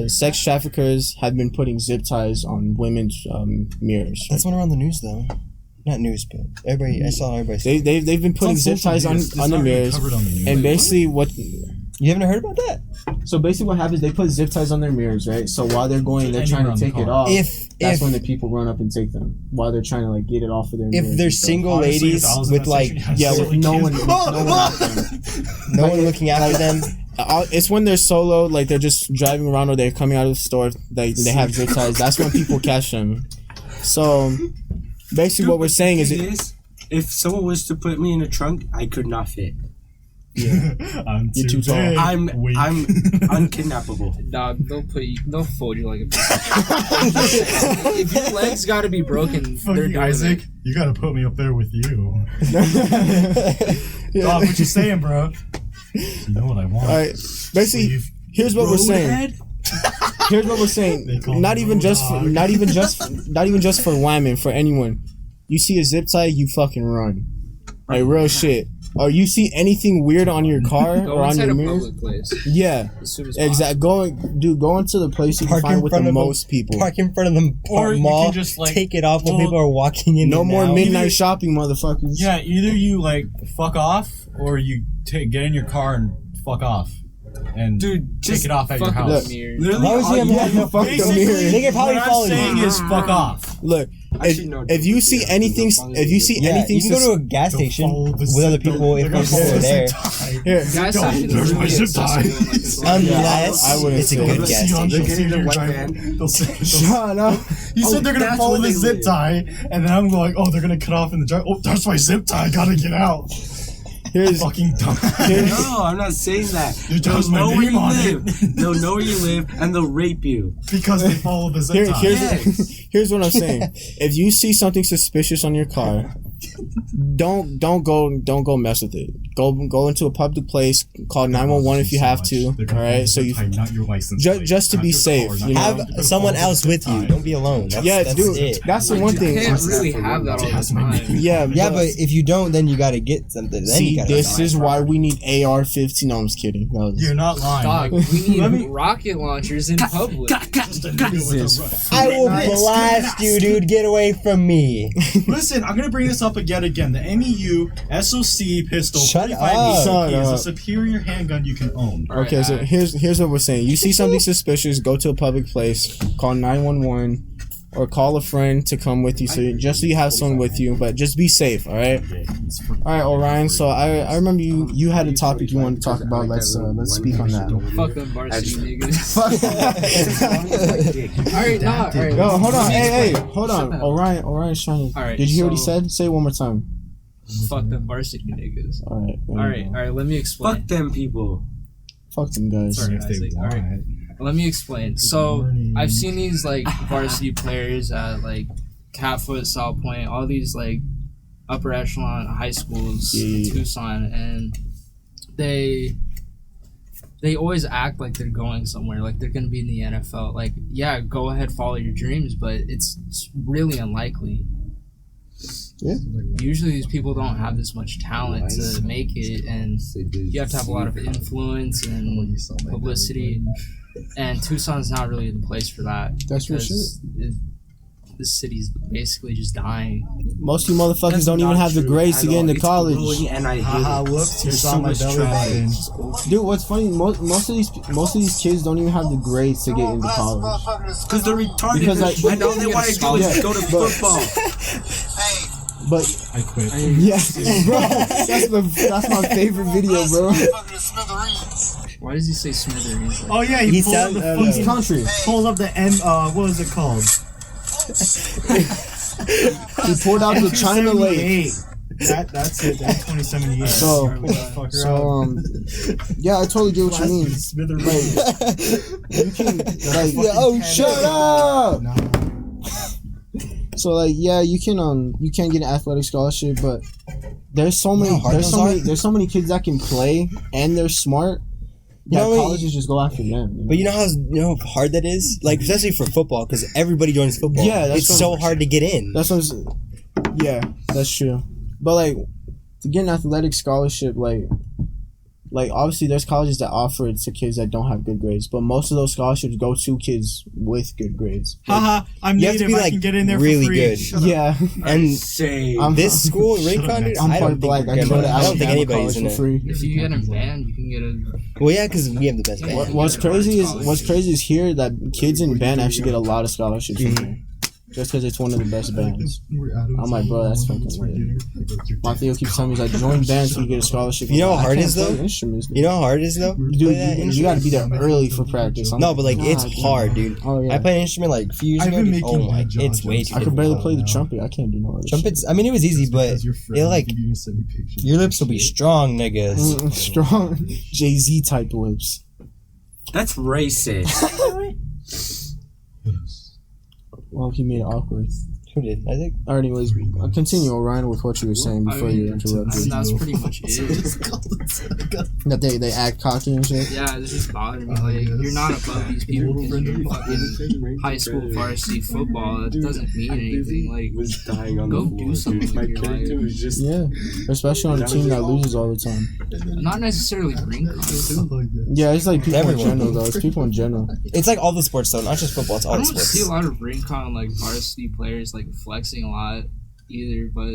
Sex traffickers have been putting zip ties on women's mirrors. That's one around the news though. Not news, but everybody. I saw everybody. They've been putting zip ties on the mirrors, and basically You haven't heard about that? So basically what happens, they put zip ties on their mirrors, right? So while they're going, they're trying to take it off. That's when the people run up and take them while they're trying to like get it off of their mirrors. If there's single ladies with like with no one looking after them. It's when they're solo, like they're just driving around or they're coming out of the store, they have zip ties. That's when people catch them. So basically what we're saying is if someone was to put me in a trunk, I could not fit. Yeah. You're too tall. I'm unkidnappable. Dog, they'll fold you like a piece of If your legs gotta be broken, they're Fucking doing Isaac, it. you gotta put me up there with you. Dog, what you saying, bro? You know what I want. Alright, basically, here's what we're saying. Here's what we're saying. Not even just for women, for anyone. You see a zip tie, you fucking run. Like real shit. Or you see anything weird on your car Go or on inside your a mirrors? public place. Yeah, As soon as exactly. Go into the place you can Park in find with the front of most people. Park in front of the Or you mall. can just, like, take it off when well, people are walking in. No and more out. midnight shopping, motherfuckers. Yeah, either you like fuck off or you get in your car and fuck off. And Dude, take just it off at your Fuck house. the mirror. Literally, Why would you have to fuck the Basically, mirror. They could probably what follow I'm saying you. is fuck off. Look, Actually, no, if you see anything, if you see Yeah, anything, you can go to a gas They'll station follow the with zip- other people if they're there's gonna follow people the there. zip tie. here. Gas Don't, station there's is my really zip tie. accessible. Like, as long as- Yes, I wouldn't it's a say good that. gas See on- station. they'll see Get in your the white driver. van. They'll say, Shut up. you said they're gonna that's follow where the they zip live. tie, and then I'm like, oh, they're gonna cut off in the drive. Oh, that's my zip tie. I gotta get out. Here's Fucking dumb. No, I'm not saying that. You They'll chose my know where name you on live. it. They'll know where you live, and they'll rape you. Because they follow the zip tie. Yes. Here's what I'm saying. If you see something suspicious on your car, don't go mess with it. Go into a public place. Call 911 if you have to. All right, so you not your license plate, just to not be your safe. car, You not know? Have someone else with you. Don't be alone. That's dude, it. that's the one You thing. can't really have that all the time. Yeah, Yeah, but if you don't, then you gotta get something. Then see, you gotta this buy is it. why we need AR-15. No, I'm just kidding. That was- You're not lying. Dog, Like, we let need me- rocket launchers in public. just a nigga with a- I will blast you, dude. Get away from me. Listen, I'm gonna bring this up again. The MEU SOC pistol Shut 45 up. Shut is up. a superior handgun you can own. Okay, so here's what we're saying. You see something suspicious, go to a public place, call 911, or call a friend to come with you. So you have someone with you, but just be safe. All right. All right, Orion. So I remember you had a topic you wanted to talk about. Let's speak on that. Fuck them varsity niggas. Fuck. Alright, no, alright. Yo, hold on. Let me Hey, explain. hold on. Shut up. Orion's trying to. Alright, Did you hear what he so- said? Say it one more time. Fuck them varsity niggas. All right. Alright, let me explain. Fuck them people. Fuck them guys. Sorry. If they Isaac, want. alright. Let me explain. So morning. I've seen these like varsity players at like Catfoot, South Point, all these like upper echelon high schools in Tucson, and they always act like they're going somewhere, like they're gonna be in the NFL. Like, yeah, go ahead, follow your dreams, but it's really unlikely. Yeah. Usually these people don't have this much talent to make it, and you have to have a lot of influence and publicity, and Tucson's not really the place for that. That's for because the city's basically just dying. Most of you motherfuckers don't even have the grades to get into college. And I hate Haha, it. whoops, you There's saw so my much belly traffic. button. Dude, what's funny? Most of these kids don't even have the grades to get into college. Because they're retarded. Because, like, and all they want to do is yeah, go to but- football. But I quit. yeah, bro, that's my favorite video, bro. Why does he say smithereens? Like, Oh yeah, He he pulls sound- up the He's fucking, country. pulls up the M. What is it called? He pulled out the China Lake. 2078. That's it. That's 2078. So- Motherfucker So out. yeah, I totally get what you mean. Smithereens. You can like, Oh, shut up! Nah. so like, yeah, you can get an athletic scholarship, but there's so many, You know how hard those are? there's so many kids that can play and they're smart. You Yeah, know, colleges just go after them. But you know how hard that is? Like, especially for football, because everybody joins football. Yeah, that's it's what- so hard to get in. That's what yeah, that's true. But like to get an athletic scholarship, like obviously there's colleges that offer it to kids that don't have good grades, but most of those scholarships go to kids with good grades. Haha, I'm You have to native. be, I like, can get in there really for free. good. Shut up. Yeah, And Say. this school, Rincon, dude, I'm I part don't black. think I can go to I don't think Alabama anybody's college in for it. free. if you get a band, you can get a. Well, yeah, because we have the best band. What's crazy is here that kids in band actually get a lot of scholarships from here. Just because it's one of the best bands. I'm like, bro, that's fucking weird. My Theo keeps telling me, he's like, join bands so you get a scholarship. You know how I'm like, hard I it is, can't play though? instruments, You know how hard it is, though? dude, Play that you got to instrument? be there early for practice. I'm No, but like, it's God, hard, dude. Oh, yeah. I played an instrument like a few years I've ago. been Dude. making Oh my, bad jokes. it's way too I could barely difficult. play the trumpet. I can't do no other Trumpets, I mean, it was easy, but it like, your lips will be strong, niggas. shit. Strong Jay-Z type lips. That's racist. Well, he made it awkward. Who did? Isaac? All right, anyways, continue, Orion, with what you were saying before you I interrupted. mean, that's pretty much it. That they act cocky and shit. Yeah, it's just bothering me. Like, you're not above these people because you're fucking high school varsity football. That doesn't mean anything. Like, was dying on Go the do floor, something dude. My with your character life. was just. Yeah, especially on a team that loses all the time. not necessarily Rincon, too. Yeah, it's like people in Everyone. general, though. It's people in general. It's like all the sports, though, not just football. It's all I the don't see a sports. lot of Rincon, like, varsity players, like, flexing a lot either, but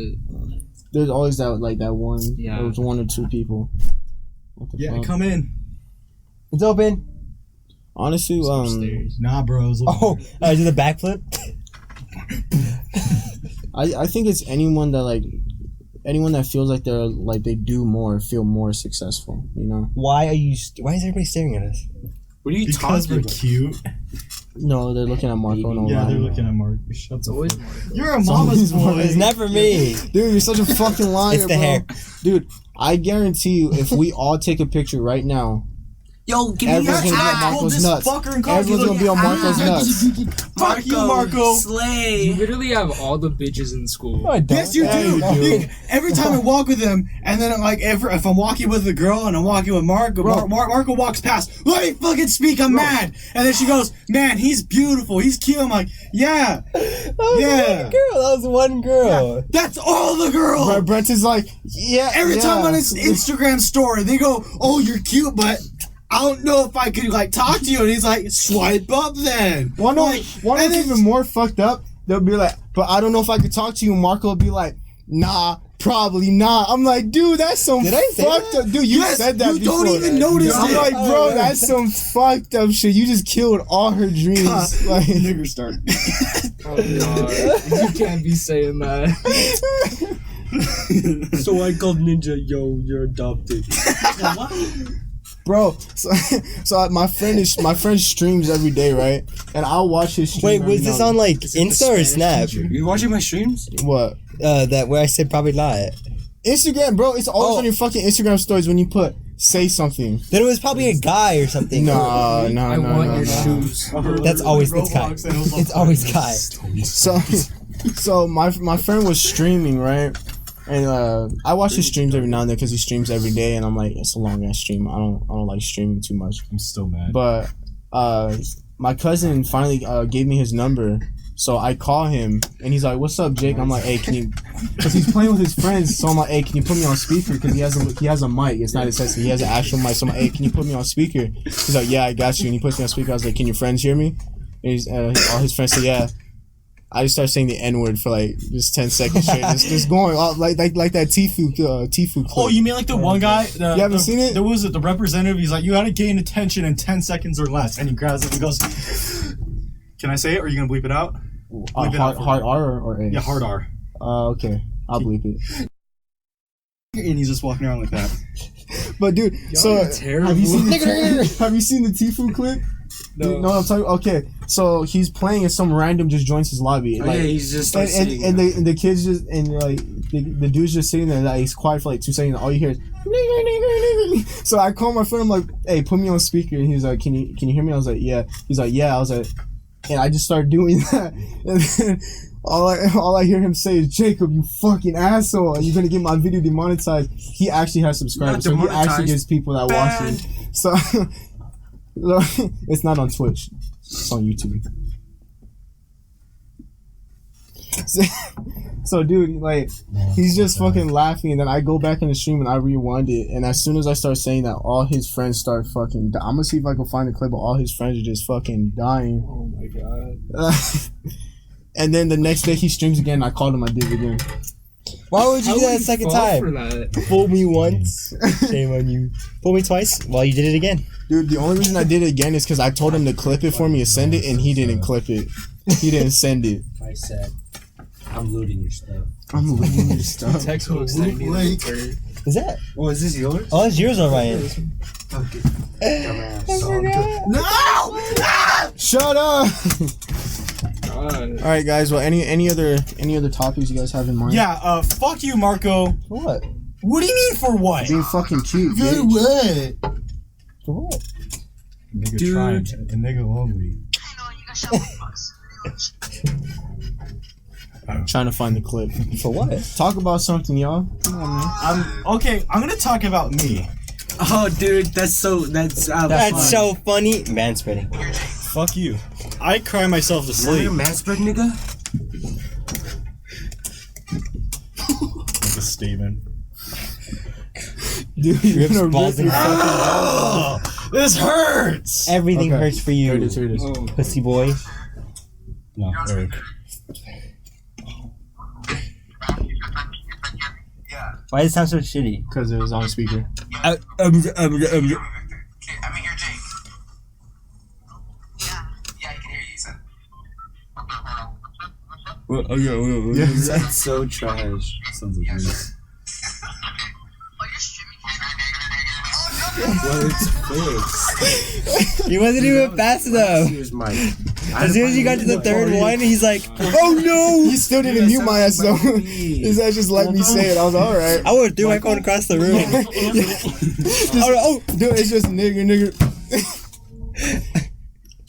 There's always that one. Yeah. There was one or two people. What the Yeah, fuck? come in. It's open. Honestly, upstairs. Nah, bros. Oh, do the backflip? I think it's anyone that feels like they're like they do more, feel more successful. You know. Why is everybody staring at us? What are you Because talking we're about? cute. No, they're looking at Marco and Yeah, Orion. they're looking at Mark. Shut It's the always fuck. more. You're a mama's boy. It's never me. Dude, you're such a fucking liar, It's the bro. hair. Dude, I guarantee you, if we all take a picture right now, Yo, give me everyone's your gonna be on hat. Marco's nuts. fucker and call Everyone's gonna be on Marco's nuts. Fuck you, Marco. You Slay. literally have all the bitches in school. No, I don't. Yes, you Yeah, do. you do. Dude, every time I walk with him, and then like if I'm walking with a girl and I'm walking with Marco, Marco walks past. Let me fucking speak. I'm mad. And then she goes, "Man, he's beautiful. He's cute." I'm like, "Yeah, That was Yeah. one girl. That was one girl. that's all the girl." Brent is like, yeah. Every yeah. time on his Instagram story, they go, "Oh, you're cute, but I don't know if I could like talk to you." And he's like, "Swipe up then." One Like, one and is then- even more fucked up. They'll be like, but I don't know if I could talk to you. Marco will be like, nah, probably not. I'm like, dude, that's some Did I say fucked that? up. Dude, you Yes, said that you before. don't even notice I'm it. like, bro, that's some fucked up shit. You just killed all her dreams. Like, Nigger start. Oh god, you can't be saying that. So I called Ninja, yo, you're adopted. bro, so my friend streams every day, right? And I'll watch his stream. Wait, every was this now on and like Is it the Insta or Spanish Snap? teacher? You watching my streams? what? That where I said probably not. Instagram, bro. It's always Oh. on your fucking Instagram stories when you put say something. Then it was probably a guy or something. No. I want your shoes. That's always it's guy. It's always guy. So my friend was streaming, right? And I watch his streams every now and then because he streams every day, and I'm like, it's a long ass stream. I don't like streaming too much. I'm still mad. But my cousin finally gave me his number, so I call him, and he's like, "What's up, Jake?" I'm like, "Hey, can you?" Because he's playing with his friends, so I'm like, "Hey, can you put me on speaker?" Because he has a mic. It's not his headset. He has an actual mic. So I'm like, "Hey, can you put me on speaker?" He's like, "Yeah, I got you." And he puts me on speaker. I was like, "Can your friends hear me?" And he's, all his friends say, "Yeah." I just started saying the N word for like just 10 seconds straight, just going off like that Tifu clip. Oh, you mean like the one guy? You haven't seen it? There was the representative. He's like, you gotta gain attention in 10 seconds or less, and he grabs it and goes, "Can I say it? Or are you gonna bleep it out?" Bleep it out for hard me. R or A? Yeah, hard R. Okay, I'll bleep it. And he's just walking around like that. But dude, so are terrible. have you seen the Tifu clip? No. Dude, no, I'm talking. Okay, so he's playing and some random just joins his lobby. Oh, Like, yeah, he's just and, like and the kids just and like the dude's just sitting there. Like, he's quiet for like 2 seconds. All you hear is nigger, nigger, nigger. So I call my friend. I'm like, "Hey, put me on speaker." And he's like, "Can you hear me?" I was like, "Yeah." He's like, "Yeah." I was like, and I just started doing that. And then all I hear him say is, "Jacob, you fucking asshole! And you're gonna get my video demonetized." He actually has subscribers, so he actually demonetized. gives people that watch Banned. him. So it's not on Twitch. It's on YouTube. So dude, like, he's just fucking laughing, and then I go back in the stream and I rewind it, and as soon as I start saying that, all his friends start fucking. I'm gonna see if I can find the clip, but all his friends are just fucking dying. Oh my god. And then the next day he streams again. I called him. I did it again. Why would you How do that would a second fall time? for that? Fool me once, shame on you. Fool me twice, well you did it again. Dude, the only reason I did it again is because I told him to clip it for me and send it, and he didn't clip it. He didn't send it. I said, I'm looting your stuff. I'm looking at stuff. Textbooks that need Like- to Is that? Oh, is this yours? Oh, it's yours, Orion. Okay. Dumbass. No! Shut up! God. All right, guys. Well, any other topics you guys have in mind? Yeah, fuck you, Marco. For what? What do you mean for what? Being fucking cute, For bitch. what? For what? Nigga Dude. trying, and nigga lonely. Trying to find the clip. For what? Talk about something, y'all. Come on, man. I'm gonna talk about me. Oh, dude, that's That's so funny. Manspreading. Fuck you. I cry myself to Sleep. sleep. You're man spread, nigga. Like a statement. Dude, you're Rips gonna balls rip and your Oh, this hurts. Everything Okay. hurts for you, Here it is, here it is. Oh. pussy boy. No, Eric. Why does it sound so shitty? Because it was on speaker. I'm here, Jake. Yeah, I can hear you, son. That's so trash. Sounds like me. Well, it's fixed. You wasn't even fast enough. Here's Mike. As soon as you got to the third one, he's like, "Oh no!" He still didn't mute my ass though. His ass just let me say it. I was like, all right. I would have threw my phone across the room. Oh, dude, it's just nigger.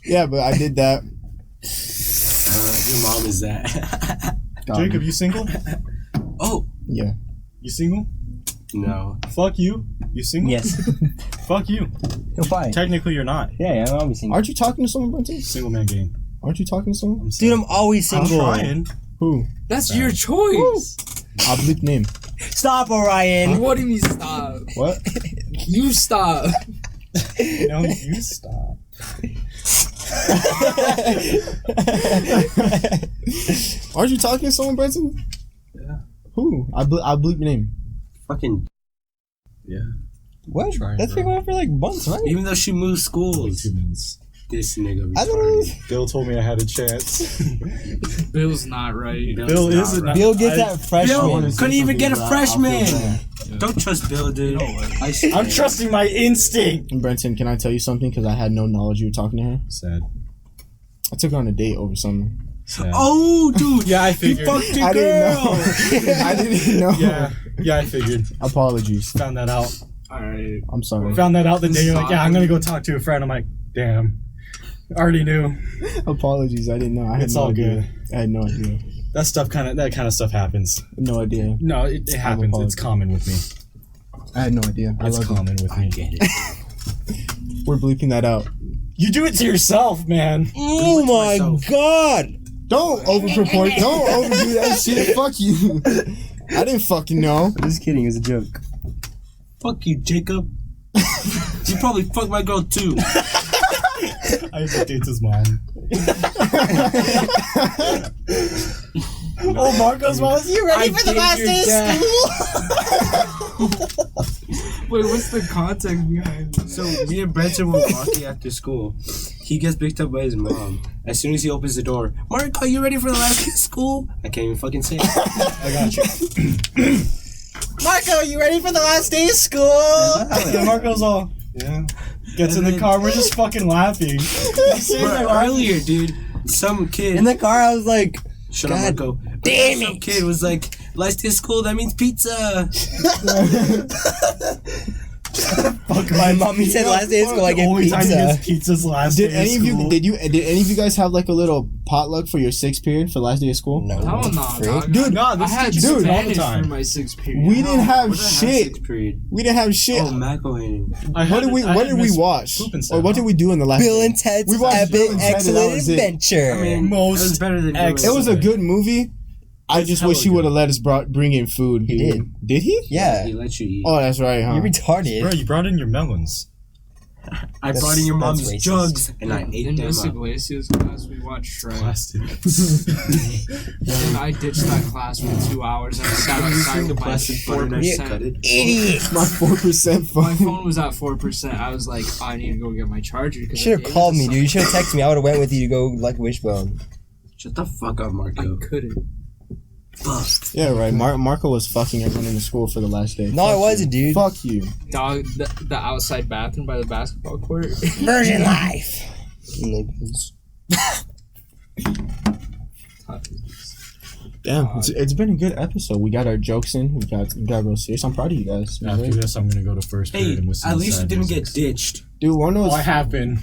Yeah, but I did that. Your mom is that. Jacob, you single? Oh. Yeah. You single? No. Fuck you. You single? Yes. Fuck you. Why? Technically, you're not. Yeah, I'm always single. Aren't you talking to someone, Brenton? Single man game. Aren't you talking to someone? Dude, I'm always I'm single. trying. Who? That's your choice. I'll bleep name. Stop, Orion. What do you mean stop? What? You stop. No, you stop. Aren't you talking to someone, Brenton? Yeah. Who? I'll bleep name. Fucking. Yeah. What? Trying, That's bro. been going on for like months, right? Even though she moved schools. 2 months. This nigga I don't know. retarded. Bill told me I had a chance. Bill's not right. Bill isn't. right. Bill gets that Bill freshman. couldn't even get a freshman. bad. Don't trust Bill, dude. I'm trusting my instinct. Brenton, can I tell you something? Because I had no knowledge you were talking to her. Sad. I took her on a date over summer. Sad. Oh, dude. Yeah, I You figured. fucked your I didn't girl. know. I didn't know. Yeah, I figured. Apologies. Found that out. Alright. I'm sorry. Found that out the day you're like, yeah, I'm gonna go talk to a friend. I'm like, damn. Already knew. Apologies. I didn't know. I had It's no all idea. good. I had no idea. That kind of stuff happens. No idea. No, it happens. apologize. It's common with me. I had no idea. I It's love common with me. Get it. We're bleeping that out. You do it to yourself, man. Oh my god! Don't overproport. Don't overdo that shit. Fuck you. I didn't fucking know. Just kidding, it was a joke. Fuck you, Jacob. You probably fucked my girl too. I used to date his mom. Oh, Marco's mom. You ready for the last day of school? Wait, what's the context behind it? So me and Brenton were walking after school. He gets picked up by his mom. As soon as he opens the door, Mark, are you ready for the last day of school? I can't even fucking say it. I got you. Marco, you ready for the last day of school? Yeah, Marco's all. Yeah. Gets in the car. We're just fucking laughing. But earlier, dude, some kid. In the car, I was like, Shut God up, Marco. damn Some it. kid was like, last day of school, that means pizza. fuck my mommy said last day of school, I The get only time he pizza. gets pizza's last Did day any of of you school. did any of you guys have like a little potluck for your sixth period for last day of school? No. Hell no, Frick. dog. Dude, No, I this had is dude all the Spanish time. for my 6th period. We didn't have What did I have shit. sixth period? We didn't have shit. Oh, macaroni. What did we watch? Poop and Or stuff. what did we do in the last? Bill and Ted's We watched Bill Epic and Ted, and that Excellent was it. Adventure. I mean, Most it was better than excellent. It was a good movie. I just wish he hella would have let us bring in food. He dude. did. Did he? yeah. He let you eat. Oh, that's right, huh? You're retarded. Bro, you brought in your melons. I brought in your that's mom's racist. jugs and I ate In them Miss up. Iglesias' class, we watched Shrek. Plastic. And I ditched that class for 2 hours and I sat outside with my Plastic butter and I 4%. cut it. Idiot. My 4% My phone. phone was at 4%. I was like, I need to go get my charger. You should have called me, dude. You should have texted me. I would have went with you to go like Wishbone. Shut the fuck up, I Marco. couldn't. Fuck. Yeah, right. Marco was fucking everyone in the school for the last day. No, Fuck it wasn't, you. dude. Fuck you. Dog, the outside bathroom by the basketball court. Virgin life. Damn, it's been a good episode. We got our jokes in. We got real serious. I'm proud of you guys. After this, I'm gonna go to first period Hey, and listen at to least you sad didn't music. get ditched. Dude, one of Oh, I those have been.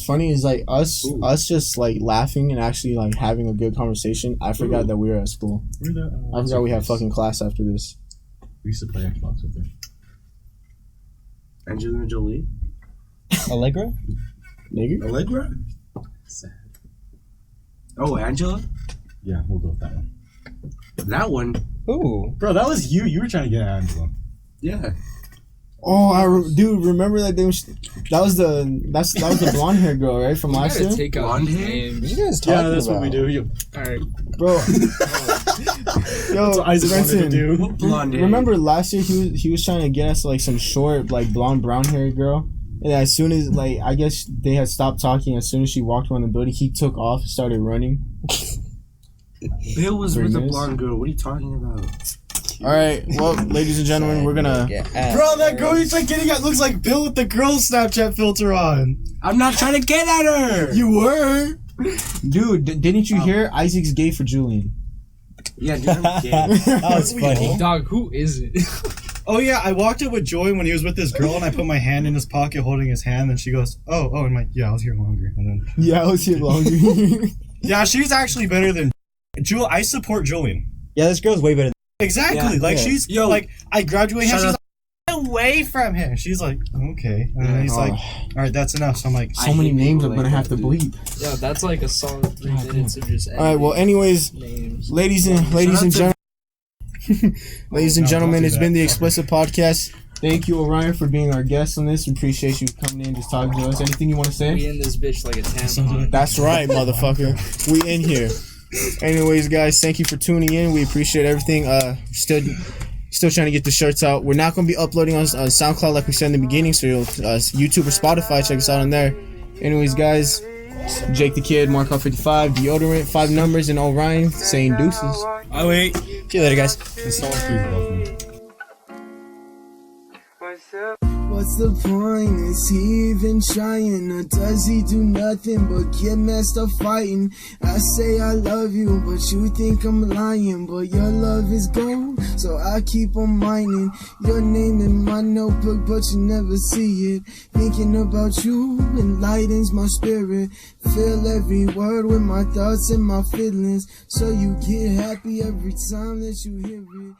funny is like us Ooh. just like laughing and actually like having a good conversation. I forgot that we were at school. Where the, I forgot we have fucking class after this. We used to play Xbox with them. Angelina Jolie? Allegra? Nigga. Allegra? Sad. Oh, Angela? Yeah, we'll go with that one. That one? Ooh. Bro, that was you. You were trying to get Angela. Yeah. Oh, dude, remember that that was the blonde hair girl, right, from You last gotta year, take out Blonde these hair? names. What are you guys talking Yeah, that's about? what we do. You, Alright. bro. that's Yo, what Isaac wanted to Brenton, do. Blonde hair. remember last year he was trying to get us like some short like blonde brown haired girl, and as soon as like I guess they had stopped talking, as soon as she walked around the building, he took off and started running. Bill was with the Bring this. blonde girl. What are you talking about? All right, well, ladies and gentlemen, we're gonna. Bro, that girl you tried getting at looks like Bill with the girl Snapchat filter on. I'm not trying to get at her! You were. Dude, didn't you hear Isaac's gay for Julian? Yeah, dude, I'm gay. That was We funny. all- Dog, who is it? Oh yeah, I walked up with Joy when he was with this girl, and I put my hand in his pocket, holding his hand, and she goes, "Oh," and I'm like, "Yeah, I was here longer." And then, Yeah, I was here longer. yeah, she's actually better than I support Julian. Yeah, this girl's way better. Exactly. Yeah, like yeah. she's like, I graduate, and she's like, away from him. She's like, okay, and then he's like, all right, that's enough. So I'm like, So many names I'm gonna have to bleep. Yeah, that's like a solid 3 minutes of just. All right. Well, anyways, names. ladies and gentlemen, it's been the Explicit Podcast. Thank you, Orion, for being our guest on this. We appreciate you coming in, just talking to us. Anything you want to say? We in this bitch like a tampon. That's right, motherfucker. We in here. Anyways, guys, thank you for tuning in. We appreciate everything. Still trying to get the shirts out. We're not going to be uploading on SoundCloud like we said in the beginning, so you'll YouTube or Spotify, check us out on there. Anyways, guys, Jake the Kid, Markov55, Deodorant, 5 numbers, and Orion saying deuces. oh wait, See you later, guys. it's all free girlfriend. What's the point? Is he even trying? Or does he do nothing but get messed up fighting? I say I love you, but you think I'm lying. But your love is gold, so I keep on mining your name in my notebook, but you never see it. Thinking about you enlightens my spirit. Feel every word with my thoughts and my feelings, so you get happy every time that you hear it.